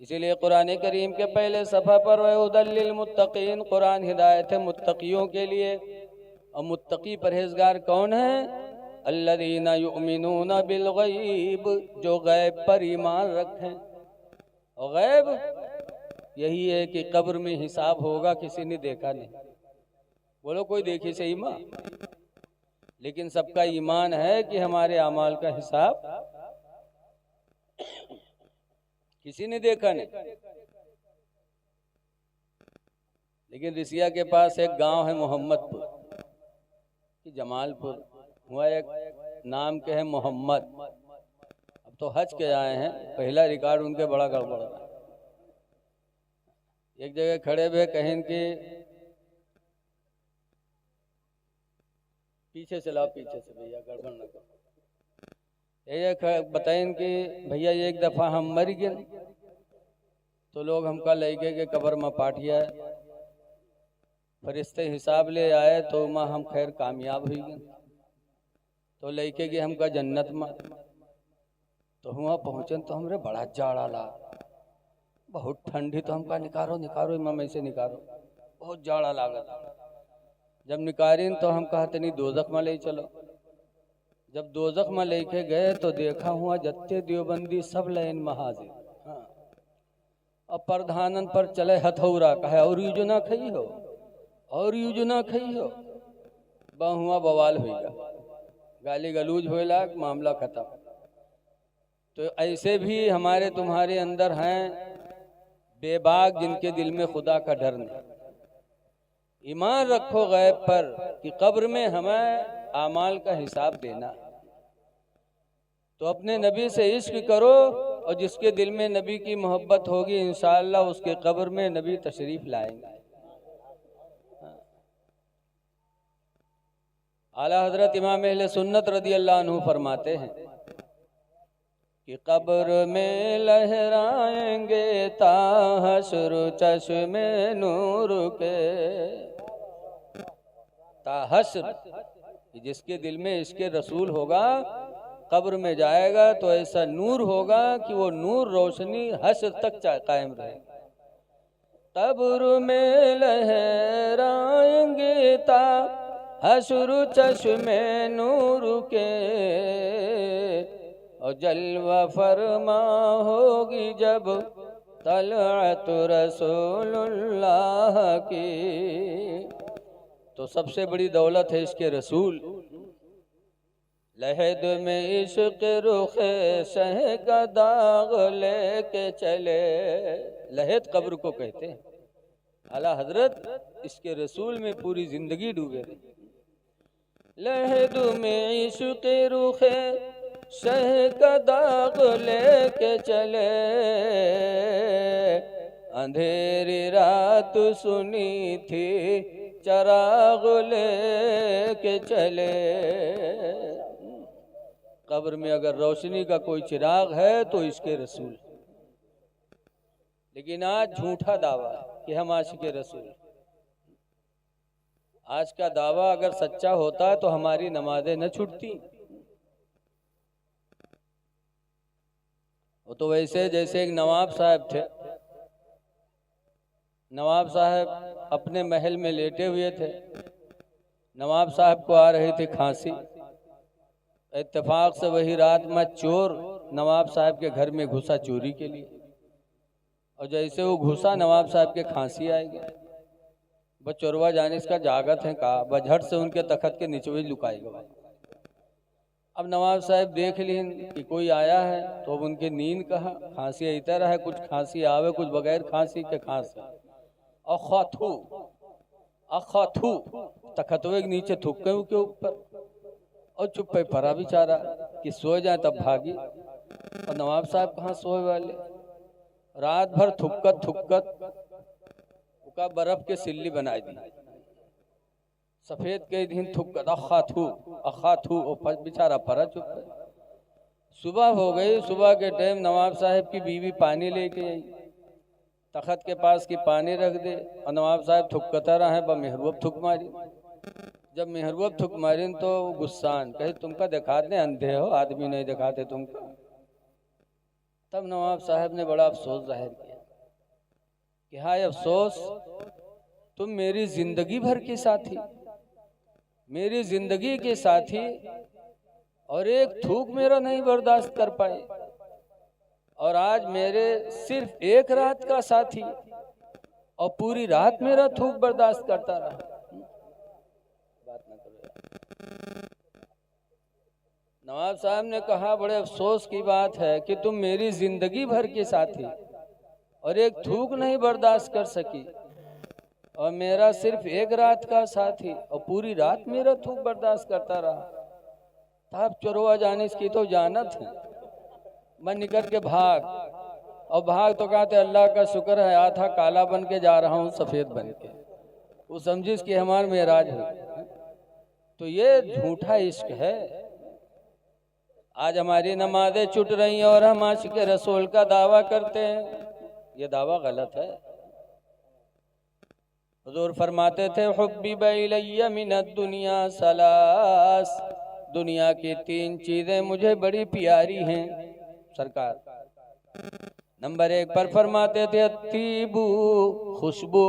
इसीलिए कुरान करीम के पहले सफ़ा पर वहुदल लिल मुत्तकीन, कुरान हिदायत है मुत्तकियों के लिए। और मुत्तकी परहेजगार कौन है? अल्लज़ीना युमिनूना बिल गैब, जो गैब पर ईमान रखें। और गैब यही है कि कब्र में हिसाब होगा, किसी ने देखा नहीं। बोलो कोई देखी सही माँ, लेकिन सबका ईमान है कि हमारे अमाल का हिसाब किसी ने देखा नहीं। लेकिन रिसिया के पास एक गांव है मोहम्मदपुर कि जमालपुर, हुआ एक नाम के है मोहम्मद। अब तो हज के आए हैं, पहला रिकॉर्ड उनके बड़ा गड़बड़ है। एक जगह खड़े हुए कहें कि पीछे से लाओ, पीछे से भैया गड़बड़ न करो। ये बताएं कि भैया एक दफ़ा हम मर गए तो लोग हमका ले गए के कब्र में पाठिया, फरिश्ते हिसाब ले आए तो माँ हम खैर कामयाब हुई गए। तो लेके गए हमका जन्नत में। तो हुआ पहुँचन तो हमरे बड़ा जाड़ा ला, बहुत ठंडी। तो हमका निकारो निकारो इमाम ऐसे निकारो, बहुत जाड़ा लागत। जब निकारिन तो हम कहा तनी दोजख में ले चलो। जब दोजख में लेके गए तो देखा हुआ जत्ते देवबंदी सब लाइन में हाजिर। हाँ। अब प्रधानन पर चले हथौरा, कहे और यूज ना खई हो, और यूज ना खई हो। बहुआ बवाल होगा, गाली गलूज होला, मामला खत्म। तो ऐसे भी हमारे तुम्हारे अंदर हैं बेबाक, जिनके दिल में खुदा का डर नहीं। ईमान रखो गैब पर कि कब्र में हमें आमाल का हिसाब देना। तो अपने नबी से इश्क करो, और जिसके दिल में नबी की मोहब्बत होगी इंशाअल्लाह उसके कब्र में नबी तशरीफ लाएंगे। आला हजरत इमाम अहले सुन्नत रदी अल्लाह अन्हु फरमाते हैं कि कब्र में लहराएंगे ताहशर चश्मे नूर के। ताहशर, जिसके दिल में इसके रसूल होगा कब्र में जाएगा तो ऐसा नूर होगा कि वो नूर रोशनी हश्र तक कायम रहे। कब्र में लहराएंगे ताहशर चश्मे नूर के, और जलवा फरमा होगी जब तलअत रसूलुल्लाह की। तो सबसे बड़ी दौलत है इसके रसूल। लहद में इश्क रुखे शह का दाग लेके चले, लहद कब्र को कहते हैं। आला हजरत इसके रसूल में पूरी जिंदगी डूबे रहे। लहद में इश्क रुखे शह का दाग लेके चले, अंधेरी रात सुनी थी चराग लेके चले। कब्र में अगर रोशनी का कोई चिराग है तो इसके रसूल। लेकिन आज झूठा दावा कि हम आशिक़े रसूल। आज का दावा अगर सच्चा होता तो हमारी नमाजें न छूटती। वो तो वैसे जैसे एक नवाब साहब थे। नवाब साहब अपने महल में लेटे हुए थे। नवाब साहब को आ रही थी खांसी। इत्तेफाक से वही रात में चोर नवाब साहब के घर में घुसा चोरी के लिए, और जैसे वो घुसा नवाब साहब के खांसी आएगी। बस चोरवा जाने इसका जागत है कहा, बझट से उनके तखत के नीचे ही लुकाएगा। अब नवाब साहब देख लीन कि कोई आया है, तो अब उनके नींद कहा, खांसी इतर है, कुछ खांसी आवे, कुछ बगैर खांसी के खांसी। अखाथू तखतवे के नीचे थूक के ऊपर, और चुप पे परा बेचारा कि सो जाए तब भागी। और नवाब साहब कहाँ सोए वाले, रात भर थुक्कत थुक्कत उका बर्फ के सिल्ली बनाई दी। सफेद के दिन थुक्कत अखाथू बेचारा परा चुप है। सुबह हो गई। सुबह के टाइम नवाब साहब की बीवी पानी लेके आई, तखत के पास की पानी रख दे, और नवाब साहब थुक्कता रहे। मेहरबूब थुक मारी। जब मेहरबूब थुक मारी तो गुस्सान कहे, तुमका दिखाते अंधे हो, आदमी नहीं दिखाते तुमका। तब नवाब साहब ने बड़ा अफसोस जाहिर किया कि हाय अफसोस, तुम मेरी जिंदगी भर के साथी, मेरी जिंदगी के साथी, और एक थूक मेरा नहीं बर्दाश्त कर पाए, और आज मेरे सिर्फ एक रात का साथी और पूरी रात मेरा थूक बर्दाश्त करता रहा। बात ना करो। नवाब साहब ने कहा, बड़े अफसोस की बात है कि तुम मेरी जिंदगी भर के साथी और एक थूक नहीं बर्दाश्त कर सकी, और मेरा सिर्फ एक रात का साथी और पूरी रात मेरा थूक बर्दाश्त करता रहा। तब चोरवा जाने की तो जानत है, मैं निकल के भाग। और भाग तो कहते अल्लाह का शुक्र है, आधा काला बन के जा रहा हूँ सफेद बन के। वो समझिस कि हमारे मेराज हुई। तो ये झूठा इश्क है। आज हमारी नमाजें छूट रही हैं और हम आशिक़े रसूल का दावा करते हैं। ये दावा गलत है। हुजूर फरमाते थे, हुब्बिबा इलैया मिनद दुनिया सलास, दुनिया की 3 चीजें मुझे बड़ी प्यारी हैं सरकार। नंबर 1 पर फरमाते थे अत्तीबू, खुशबू।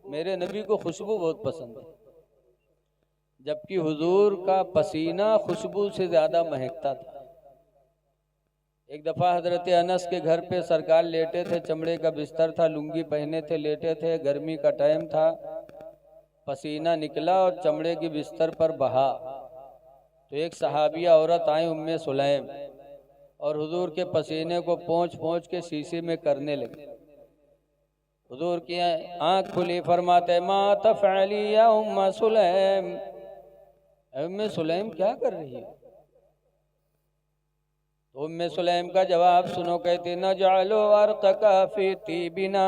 मेरे नबी को खुशबू बहुत पसंद है, जबकि हुजूर का पसीना खुशबू से ज्यादा महकता था। एक दफा हजरत अनस के घर पे सरकार लेटे थे, चमड़े का बिस्तर था, लुंगी पहने थे, लेटे थे, गर्मी का टाइम था, पसीना निकला और चमड़े के बिस्तर पर बहा। तो एक सहाबिया औरत आई, उम्मे सुलैम, और हुजूर के पसीने को पोंछ पोंछ के शीशे में करने लगे। हुजूर की आंख खुली, फरमाते मा तफ़अली या उम्मा सुलैम, उम्मे सुलैम क्या कर रही है? तो उम्मे सुलैम का जवाब सुनो, कहते न जालो अर्क़का फी तीबिना,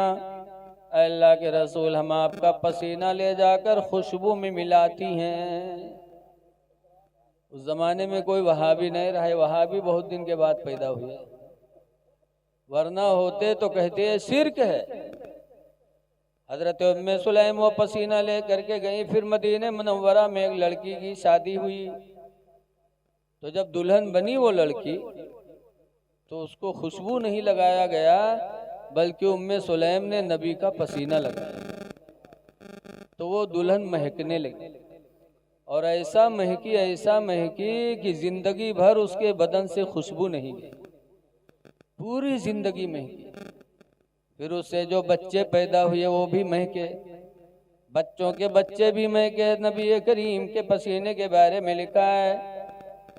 अल्लाह के रसूल हम आपका पसीना ले जाकर खुशबू में मिलाती हैं। उस जमाने में कोई वहाबी नहीं रहा है, वहाबी बहुत दिन के बाद पैदा हुए, वरना होते तो कहते हैं शिर्क है। हजरत उम्मे सुलैम वो पसीना ले करके गई। फिर मदीने मुनव्वरा में एक लड़की की शादी हुई। तो जब दुल्हन बनी वो लड़की, तो उसको खुशबू नहीं लगाया गया, बल्कि उम्मे सुलैम ने नबी का पसीना लगाया। तो वो दुल्हन महकने लगी, और ऐसा महकी कि जिंदगी भर उसके बदन से खुशबू नहीं गई, पूरी जिंदगी महकी। फिर उससे जो बच्चे पैदा हुए वो भी महके, बच्चों के बच्चे भी महके। नबी करीम के पसीने के बारे में लिखा है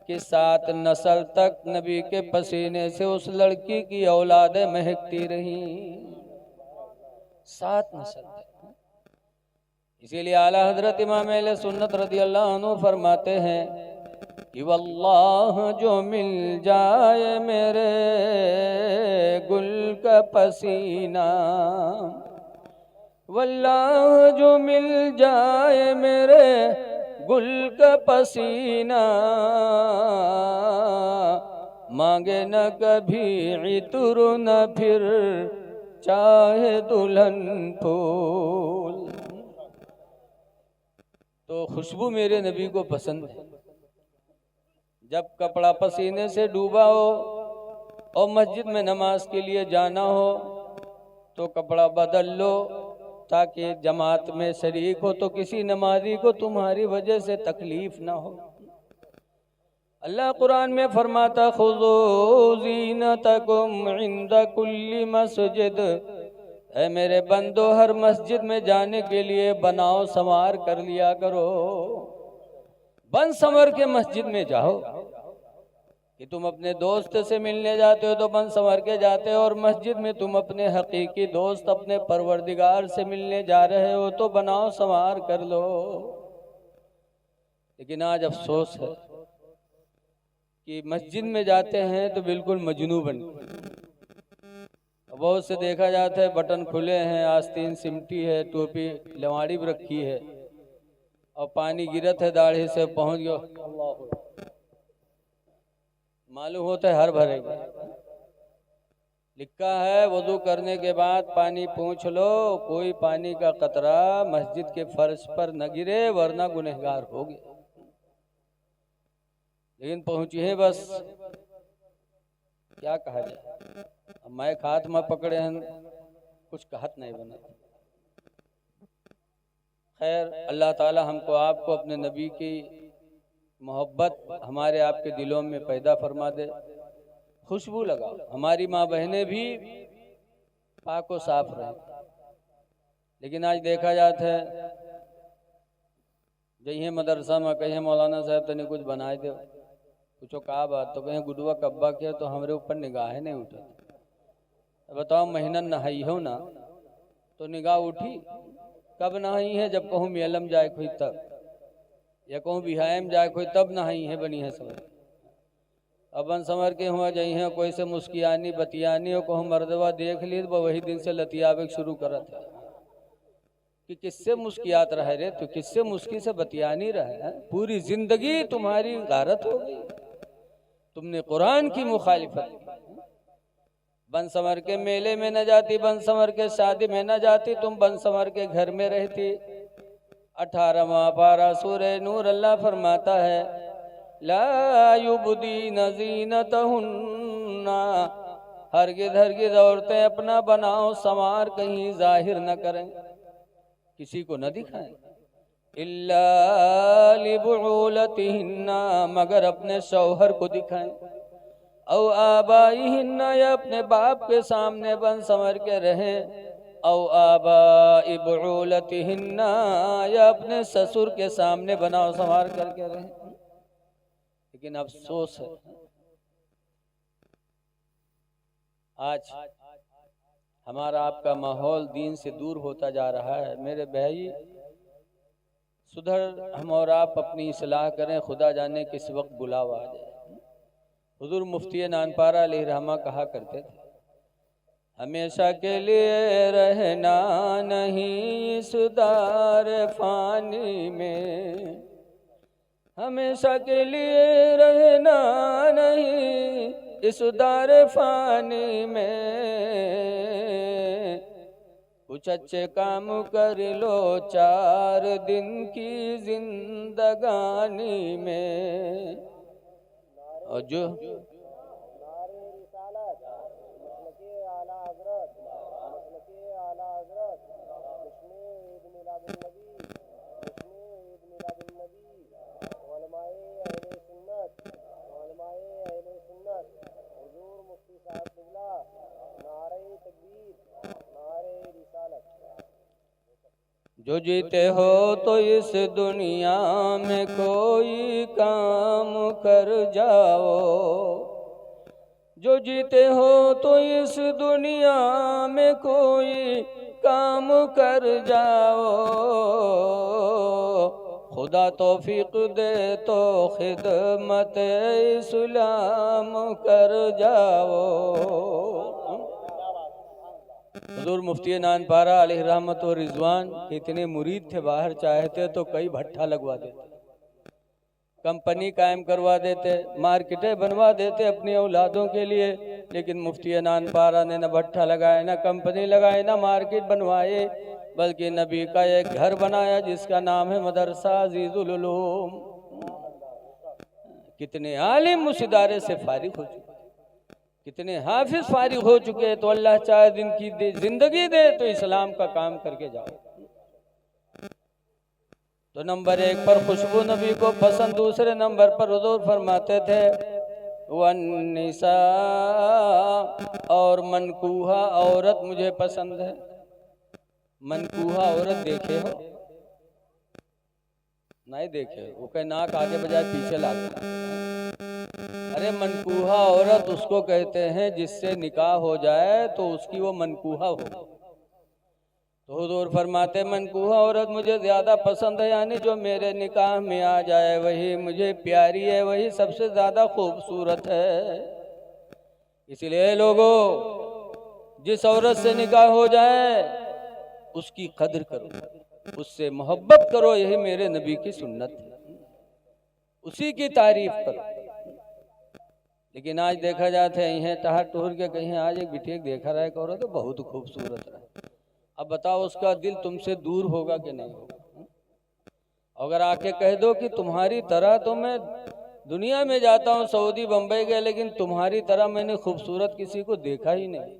कि 7 नस्ल तक नबी के पसीने से उस लड़की की औलादें महकती रही, 7 नस्ल तक। इसीलिए आला हजरत इमाम अहले सुन्नत रज़ियल्लाहु अन्हु फरमाते हैं कि वल्लाह जो मिल जाए मेरे गुल का पसीना, वल्लाह जो मिल जाए मेरे गुल का पसीना, मांगे न कभी इतर न फिर चाहे दुल्हन फूल। तो खुशबू मेरे नबी को पसंद है। जब कपड़ा पसीने से डूबा हो और मस्जिद में नमाज के लिए जाना हो तो कपड़ा बदल लो ताकि जमात में शरीक हो तो किसी नमाजी को तुम्हारी वजह से तकलीफ ना हो। अल्लाह कुरान में फरमाता खुज़ू ज़ीनतकुम इंद कुल्ली मस्जिद, ऐ मेरे बंदो हर मस्जिद में जाने के लिए बनाओ संवार कर लिया करो। बन संवर के मस्जिद में जाओ कि तुम अपने दोस्त से मिलने जाते हो तो बन संवर के जाते हो, और मस्जिद में तुम अपने हकीकी दोस्त अपने परवरदिगार से मिलने जा रहे हो तो बनाओ संवार कर लो। लेकिन आज अफसोस है कि मस्जिद में जाते हैं तो बिल्कुल मजनू बन, बहुत से देखा जाता है बटन खुले हैं, आस्तीन सिमटी है, टोपी लवाड़ी भी रखी है और पानी गिरत है दाढ़ी से पहुंच गयो, मालूम होता है हर भरेगा। लिखा है वजू करने के बाद पानी पूछ लो, कोई पानी का कतरा मस्जिद के फर्श पर न गिरे वरना गुनहगार होगे। लेकिन पहुंची है बस, क्या कहा जाए। अब मैं हाथ में पकड़े हैं, कुछ कहत नहीं बना। खैर अल्लाह ताला हमको आपको अपने नबी की मोहब्बत हमारे आपके दिलों में पैदा फरमा दे, खुशबू लगाओ, हमारी माँ बहनें भी पाक व साफ रहे। लेकिन आज देखा जाता है जही मदरसा में कहीं मौलाना साहब तने कुछ बनाए दे, पूछो कहा बात, तो कहीं गुडुआ कब्बा किया तो हमारे ऊपर निगाहें नहीं उठा। बताओ महीना नहाई हो ना तो निगाह उठी, कब नहाई है? जब कहूँ मेलम जाए कोई तब, या कहूँ बिहायम जाए कोई तब नहाई है बनी है समझ। अपन समर के हुआ जाई है कोई से मुस्कियानी बतियानी और कहूँ मर्दवा देख ली तो वही दिन से लतियावे शुरू करा था कि किससे मुस्कियात रहे रे, तो किससे मुस्की से बतियानी रहे। पूरी जिंदगी तुम्हारी गारत हो गई, तुमने कुरान की मुखालिफत की। बन संवर के मेले में न जाती, बन संवर के शादी में न जाती, तुम बन संवर के घर में रहती। 18वां पारा सूरह नूर अल्लाह फरमाता है ला युबदीन ज़ीनतहुन्ना, हरगिज़ हरगिज़ औरतें अपना बनाओ संवार कहीं जाहिर न करें, किसी को न दिखाएं। इल्ला लिबुलतिहिन्ना, मगर अपने शौहर को दिखाएं। औ आबाइहिन्ना, या अपने बाप के सामने बन संवर के रहें। औ आबाइ बुलतिहिन्ना, या अपने ससुर के सामने बनाओ संवार करके रहें। लेकिन अफसोस है आज हमारा आपका माहौल दीन से दूर होता जा रहा है। मेरे भाई सुधर, हम और आप अपनी इस्लाह करें, खुदा जाने किस वक्त बुलावा आ जाए। हुजूर मुफ्ती नानपारा अलैहिर्रहमा कहा करते थे हमेशा के लिए रहना नहीं सुधार फानी में, हमेशा के लिए रहना नहीं इस दार फानी में, कुछ अच्छे काम कर लो 4 दिन की जिंदगानी में। और जो जो जीते हो तो इस दुनिया में कोई काम कर जाओ, जो जीते हो तो इस दुनिया में कोई काम कर जाओ, खुदा तौफीक दे तो खिदमत इस्लाम कर जाओ। हुजूर मुफ्ती नानपारा अलैहि रहमत व रिजवान इतने मुरीद थे, बाहर चाहते तो कई भट्ठा लगवा देते, कंपनी कायम करवा देते, मार्केटें बनवा देते अपनी औलादों के लिए। लेकिन मुफ्ती नानपारा ने न भट्ठा लगाए, न कंपनी लगाए, न मार्केट बनवाए, बल्कि नबी का एक घर बनाया जिसका नाम है मदरसा अजीजुल उलूम। कितने आलिम उस इदारे से फारिग हो चुके, कितने हाफिज फारिग हो चुके। तो अल्लाह चाहे दिन की जिंदगी दे तो इस्लाम का काम करके जाओ। तो नंबर 1 पर खुशबू नबी को पसंद, दूसरे नंबर पर हुजूर फरमाते थे वन्निसा, और मनकूहा औरत मुझे पसंद है। मनकूहा औरत देखे हो? नहीं देखे, वो कहे नाक आगे बजाय पीछे लाता। अरे मनकूहा औरत उसको कहते हैं जिससे निकाह हो जाए तो उसकी वो मनकूहा हो। तो हुजूर फरमाते मनकूहा औरत मुझे ज्यादा पसंद है, यानी जो मेरे निकाह में आ जाए वही मुझे प्यारी है, वही सबसे ज्यादा खूबसूरत है। इसलिए लोगों, जिस औरत से निकाह हो जाए उसकी कदर करो, उससे मोहब्बत करो, यही मेरे नबी की सुन्नत है, उसी की तारीफ करो। लेकिन आज देखा जाता है यहीं टहर टूर के कहीं आज एक बिटिया देखा रहा है, कह रहा तो बहुत खूबसूरत है। अब बताओ उसका दिल तुमसे दूर होगा कि नहीं होगा? अगर आके कह दो कि तुम्हारी तरह तो मैं दुनिया में जाता हूँ, सऊदी बम्बई गए, लेकिन तुम्हारी तरह मैंने खूबसूरत किसी को देखा ही नहीं,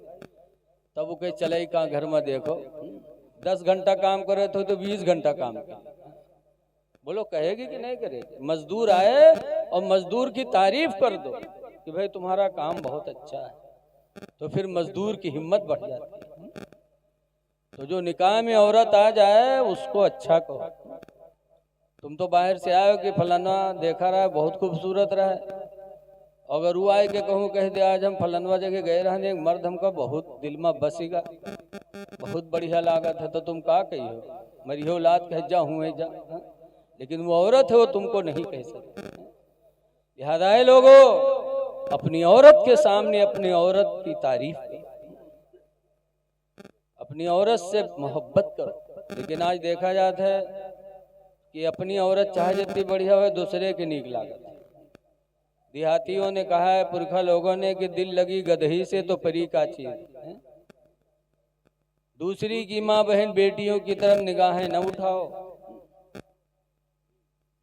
तब वो कहे चले ही कहाँ, घर में देखो 10 घंटा काम करे तो 20 घंटा काम कर। बोलो कहेगी कि नहीं करेगी? मजदूर आए और मजदूर की तारीफ कर दो कि भाई तुम्हारा काम बहुत अच्छा है, तो फिर मजदूर की हिम्मत बढ़ जाती है। तो जो निकाह में औरत आ जाए उसको अच्छा कहो। तुम तो बाहर से आए हो कि फलाना देखा रहा है बहुत खूबसूरत रहा है, अगर वो आए के कहूँ कह दे आज हम फलानवा जगह गए रहने, एक मर्द हमका बहुत दिल में बसीगा, बहुत बढ़िया लागत है, तो तुम का कही हो? मेरी औलाद कह जा हूँ जा, लेकिन वो औरत है वो तुमको नहीं कह सकती। लिहाजा है लोगों, अपनी औरत के सामने अपनी औरत की तारीफ करो, अपनी औरत से मोहब्बत करो। लेकिन आज देखा जाता है कि अपनी औरत चाहे जितनी बढ़िया हो दूसरे की नीक लागत है। देहातियों ने कहा है, पुरखा लोगों ने, कि दिल लगी गदही से तो परी का चीज है। दूसरी की माँ बहन बेटियों की तरफ निगाहें न उठाओ,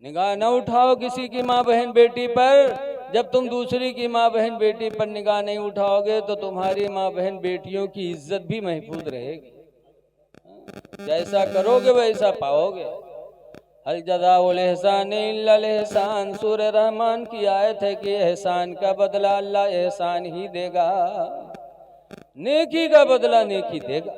निगाह न उठाओ किसी की माँ बहन बेटी पर। जब तुम दूसरी की माँ बहन बेटी पर निगाह नहीं उठाओगे तो तुम्हारी माँ बहन बेटियों की इज्जत भी महफूज रहेगी। जैसा करोगे वैसा पाओगे। हल जज़ाउल एहसान इल्लल एहसान, सूरह रहमान की आयत है कि एहसान का बदला अल्लाह एहसान ही देगा, नेकी का बदला नेकी देगा।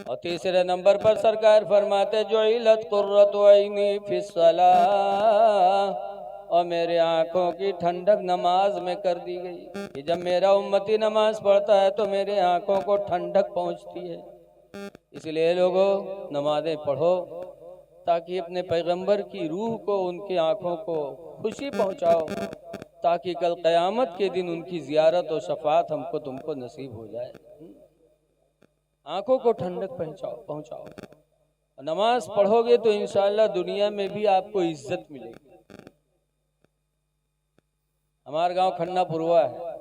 और तीसरे नंबर पर सरकार फरमाते जुइलत कुर्रतु ऐनी फिस्सलाह, और मेरे आंखों की ठंडक नमाज में कर दी गई कि जब मेरा उम्मती नमाज पढ़ता है तो मेरे आंखों को ठंडक पहुंचती है। इसलिए लोगों नमाजें पढ़ो ताकि अपने पैगंबर की रूह को, उनकी आंखों को खुशी पहुंचाओ, ताकि कल क़यामत के दिन उनकी ज़ियारत और शफाअत हमको तुमको नसीब हो जाए। आंखों को ठंडक पहुंचाओ। नमाज पढ़ोगे तो इंशाअल्लाह दुनिया में भी आपको इज्जत मिलेगी। हमारे गांव खन्ना पुरवा है,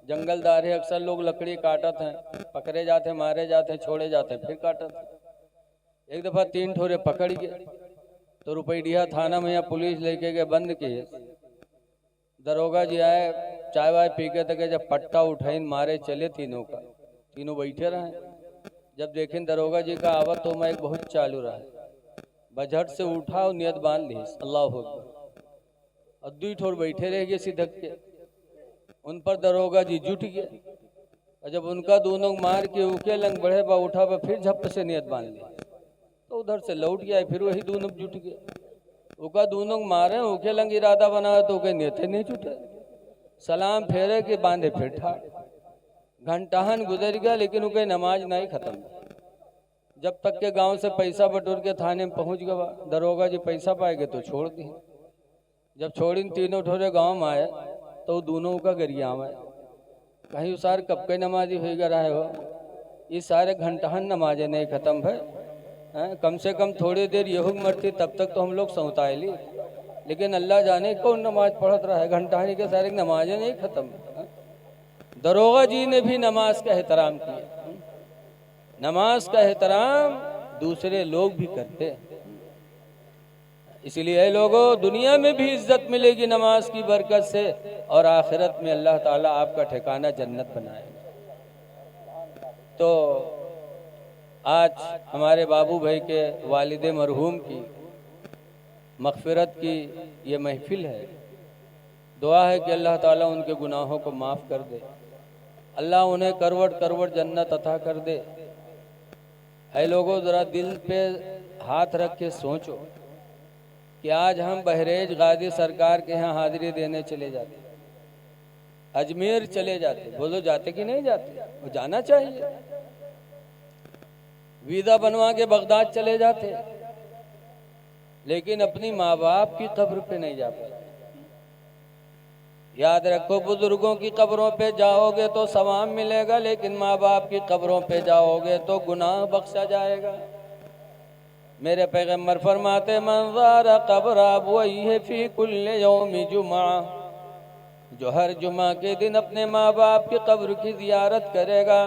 जंगलदार है, अक्सर लोग लकड़ी काटत हैं, पकड़े जाते हैं, मारे जाते हैं, छोड़े जाते हैं, फिर काटत। एक दफा 3 ठोरे पकड़ गए तो रुपैडिया थाना में या पुलिस लेके गए, बंद किए। दरोगा जी आए, चाय वाय पी के तक जब पट्टा उठाइन मारे चले तीनों का, तीनों बैठे रहे। जब देखें दरोगा जी का आवत तो मैं बहुत चालू रहा, बजट से उठा और नियत बांध ली अल्लाह अकबर, और 2 ठोर बैठे रह गए सिधक के। उन पर दरोगा जी जुट गए, और जब उनका दोनों मार के उके लंग बढ़े बा उठा बा, फिर झप से नियत बांध ली, तो उधर से लौट गया, फिर वही दोनों जुट गए। उका दोनों मारे उके लंग इरादा बना तो उके नेते नहीं जुटे, सलाम फेरे के बांधे फिर ठाड़। घंटाहन गुजर गया लेकिन उके नमाज नहीं खत्म। जब तक के गांव से पैसा बटोर के थाने में पहुंच गया, दरोगा जी पैसा पाएंगे तो छोड़ दी। जब छोड़ी तीनों ठोरे गांव में आए तो दोनों का गरिया में कहीं उसार कब के नमाजी हो गया रहे हो, ये सारे घंटाहन नमाजें नहीं खत्म है। कम से कम थोड़ी देर यहू मरती तब तक तो हम लोग सौताए ली, लेकिन अल्लाह जाने कौन नमाज पढ़त रहा है, घंटाहनी के सारे नमाजें नहीं खत्म। दरोगा जी ने भी नमाज का एहतराम किया। नमाज का एहतराम दूसरे लोग भी करते हैं, इसलिए लोगों दुनिया में भी इज्जत मिलेगी नमाज की बरकत से, और आखिरत में अल्लाह ताला आपका ठिकाना जन्नत बनाएगा। तो आज हमारे बाबू भाई के वालिद मरहूम की मग़फ़िरत की ये महफिल है। दुआ है कि अल्लाह ताला उनके गुनाहों को माफ़ कर दे, अल्लाह उन्हें करवट करवट जन्नत अता कर दे। है लोगों ज़रा दिल पे हाथ रख के सोचो कि आज हम बहरेज गाजी सरकार के यहाँ हाजिरी देने चले जाते, अजमेर चले जाते, बोलो जाते कि नहीं जाते? वो जाना चाहिए। वीज़ा बनवा के बगदाद चले जाते, लेकिन अपनी माँ बाप की कब्र पे नहीं जा पाते। याद रखो, बुजुर्गों की कब्रों पे जाओगे तो सवाब मिलेगा, लेकिन माँ बाप की कब्रों पे जाओगे तो गुनाह बख्शा जाएगा। मेरे पैगम्बर फरमाते मन ज़ारा क़ब्र अबवैहि फ़ी कुल्लि यौमि जुमा, जो हर जुमा के दिन अपने माँ बाप की कब्र की ज़ियारत करेगा,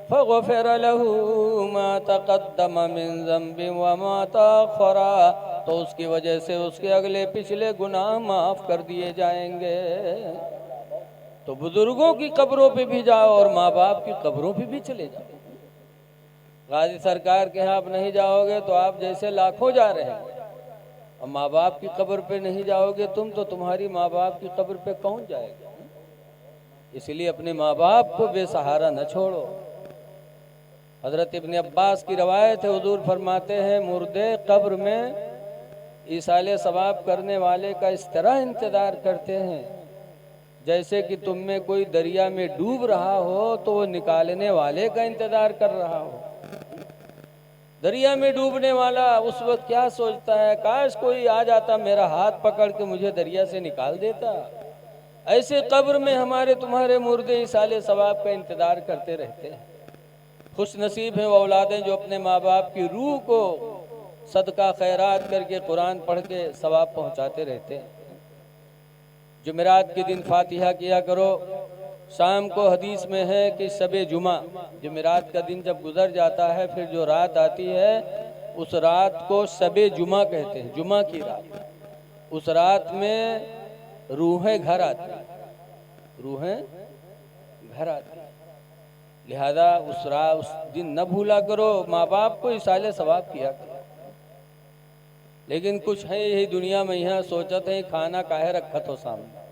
फ़ग़ुफ़िर लहू मा तक़द्दम मिन ज़ंबि व मा तअख़्ख़रा, तो उसकी वजह से उसके अगले पिछले गुनाह माफ़ कर दिए जाएंगे। तो बुजुर्गों की कब्रों पे भी जाओ और माँ बाप की कब्रों पे भी चले जाओ। गाजी सरकार के यहाँ आप नहीं जाओगे तो आप जैसे लाखों जा रहे हैं, और माँ बाप की कब्र पे नहीं जाओगे तुम, तो तुम्हारी माँ बाप की कब्र पे कौन जाएगा? इसलिए अपने माँ बाप को बेसहारा न छोड़ो। हजरत इब्न अब्बास की रवायत है, हुजूर फरमाते हैं मुर्दे कब्र में ईसाले सवाब करने वाले का इस तरह इंतज़ार करते हैं जैसे कि तुम में कोई दरिया में डूब रहा हो तो वो निकालने वाले का इंतज़ार कर रहा हो। दरिया में डूबने वाला उस वक्त क्या सोचता है, काश कोई आ जाता मेरा हाथ पकड़ के मुझे दरिया से निकाल देता। ऐसे कब्र में हमारे तुम्हारे मुर्दे ईसाले सवाब का इंतज़ार करते रहते हैं। खुश नसीब हैं वो औलादें जो अपने माँ बाप की रूह को सदका खैरात करके कुरान पढ़ के सवाब पहुँचाते रहते हैं। जुमेरात के दिन फातिहा किया करो। शाम को हदीस में है कि शबे जुमा, जुमेरात का दिन जब गुजर जाता है फिर जो रात आती है उस रात को शबे जुमा कहते हैं, जुमा की रात। उस रात में रूहें घर आती, रूहें घर आती। लिहाजा उस दिन न भूला करो, माँ बाप को इसाले सवाब किया करो। लेकिन कुछ है यही दुनिया में यहाँ सोचते हैं खाना काहे रखा तो सामने,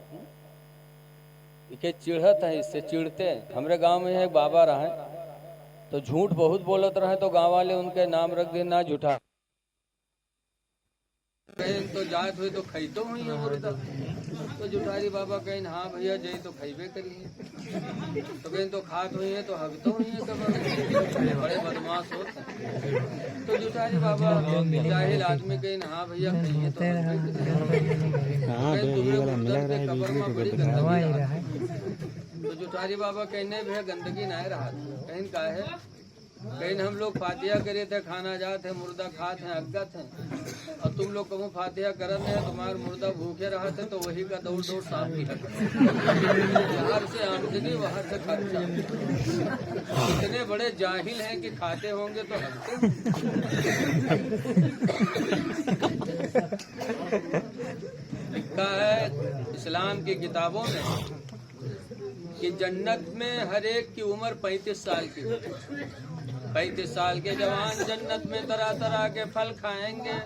इके चिढ़त है, इससे चिढ़ते हैं। हमारे गांव में एक बाबा रहे तो झूठ बहुत बोलत रहे, तो गांव वाले उनके नाम रख दे ना झूठा। कहीं तो जात हुई तो खैतो हुई है मुर्दा, तो जुठारी बाबा कहीं हाँ भैया जय तो खैबे करिए, तो कहीं तो खात हुई है तो हगतो हुई है, सब बड़े बदमाश होते हैं। तो जुठारी बाबा जाहिल आदमी कहीं हाँ भैया खाइए तो कब्र में बड़ी गंदगी। तो जुठारी बाबा कहने भैया गंदगी ना रहा, कहीं का है, कहीं हम लोग फातिहा करे थे, खाना जाते हैं, मुर्दा खाते हैं, अज्ञत हैं, और तुम लोग कहूँ फातिहा करते हैं, तुम्हारे मुर्दा भूखे रहा थे तो वही का दौड़ दौड़ साफ किया, बाहर से आमदनी बाहर से खर्चा। इतने बड़े जाहिल हैं कि खाते होंगे तो हंसते। लिखा है इस्लाम की किताबों में कि जन्नत में हर एक की उम्र 35 साल की है। 35 साल के जवान जन्नत में तरह तरह के फल खाएंगे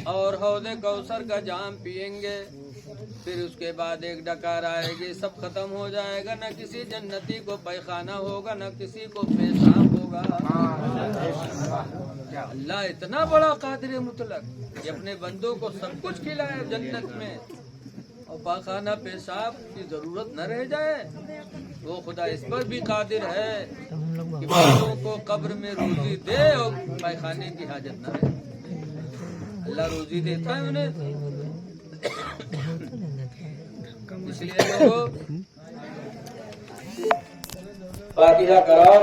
और हौदे कौसर का जाम पिएंगे। फिर उसके बाद एक डकार आएगी, सब खत्म हो जाएगा, न किसी जन्नती को पैखाना होगा, न किसी को पेशाब होगा। अल्लाह इतना बड़ा कादिर मुतलक कि अपने बंदों को सब कुछ खिलाए जन्नत में, और पाखाना पेशाब की जरूरत न रह जाए, वो खुदा इस पर भी कादिर है कि बंदों को कब्र में रोजी दे और पैखाने की हाजत न रहे। अल्लाह रोजी देता है उन्हें। इसलिए लोगों फातिहा कराओ,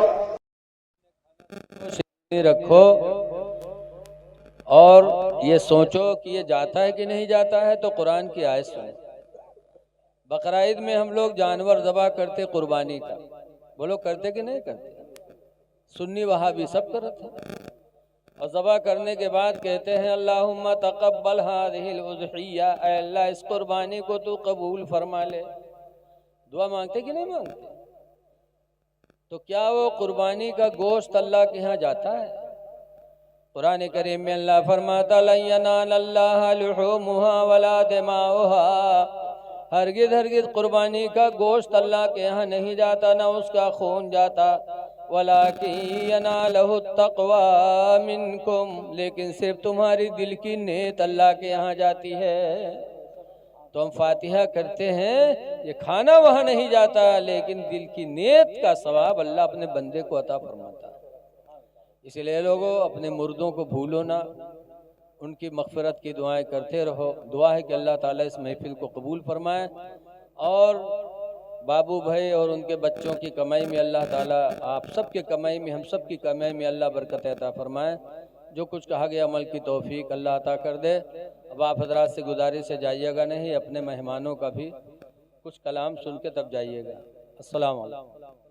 रखो और ये सोचो कि ये जाता है कि नहीं जाता है। तो कुरान की आयत सुनो। बकरा ईद में हम लोग जानवर ज़बह करते कुर्बानी का, बोलो करते कि नहीं करते? सुन्नी वहाबी सब करते हैं। और ज़बह करने के बाद कहते हैं अल्लाहुम्मा तक़ब्बल हाज़िहिल उज़हिय्या, ऐ अल्लाह इस कुर्बानी को तू कबूल फरमा ले। दुआ मांगते कि नहीं मांगते? तो क्या वो कुर्बानी का गोश्त अल्लाह के यहाँ जाता है? कुरान करीम में अल्लाह फरमाता लन यनालल्लाह लुहूमुहा वला दिमाउहा, हरगिज़ हरगिज़ कुर्बानी का गोश्त अल्लाह के यहाँ नहीं जाता, ना उसका खून जाता। वलाकिन यनालहु तक़वा मिनकुम, लेकिन सिर्फ तुम्हारी दिल की नीयत अल्लाह के यहाँ जाती है। तो हम फातिहा करते हैं, ये खाना वहाँ नहीं जाता, लेकिन दिल की नीयत का सवाब अल्लाह अपने बंदे को अता फरमाता है। इसलिए लोगों अपने मुर्दों को भूलो ना, उनकी मग़फ़िरत की दुआएं करते रहो। दुआ है कि अल्लाह ताला इस महफिल को कबूल फरमाए और बाबू भाई और उनके बच्चों की कमाई में अल्लाह ताला आप सब के कमाई में, हम सब की कमाई में अल्लाह बरकत अता फरमाए। जो कुछ कहा गया अमल की तौफीक अल्लाह अता कर दे। अब आप हज़रात से गुजारिश है जाइएगा नहीं, अपने मेहमानों का भी कुछ कलाम सुन के तब जाइएगा। अस्सलाम वालेकुम।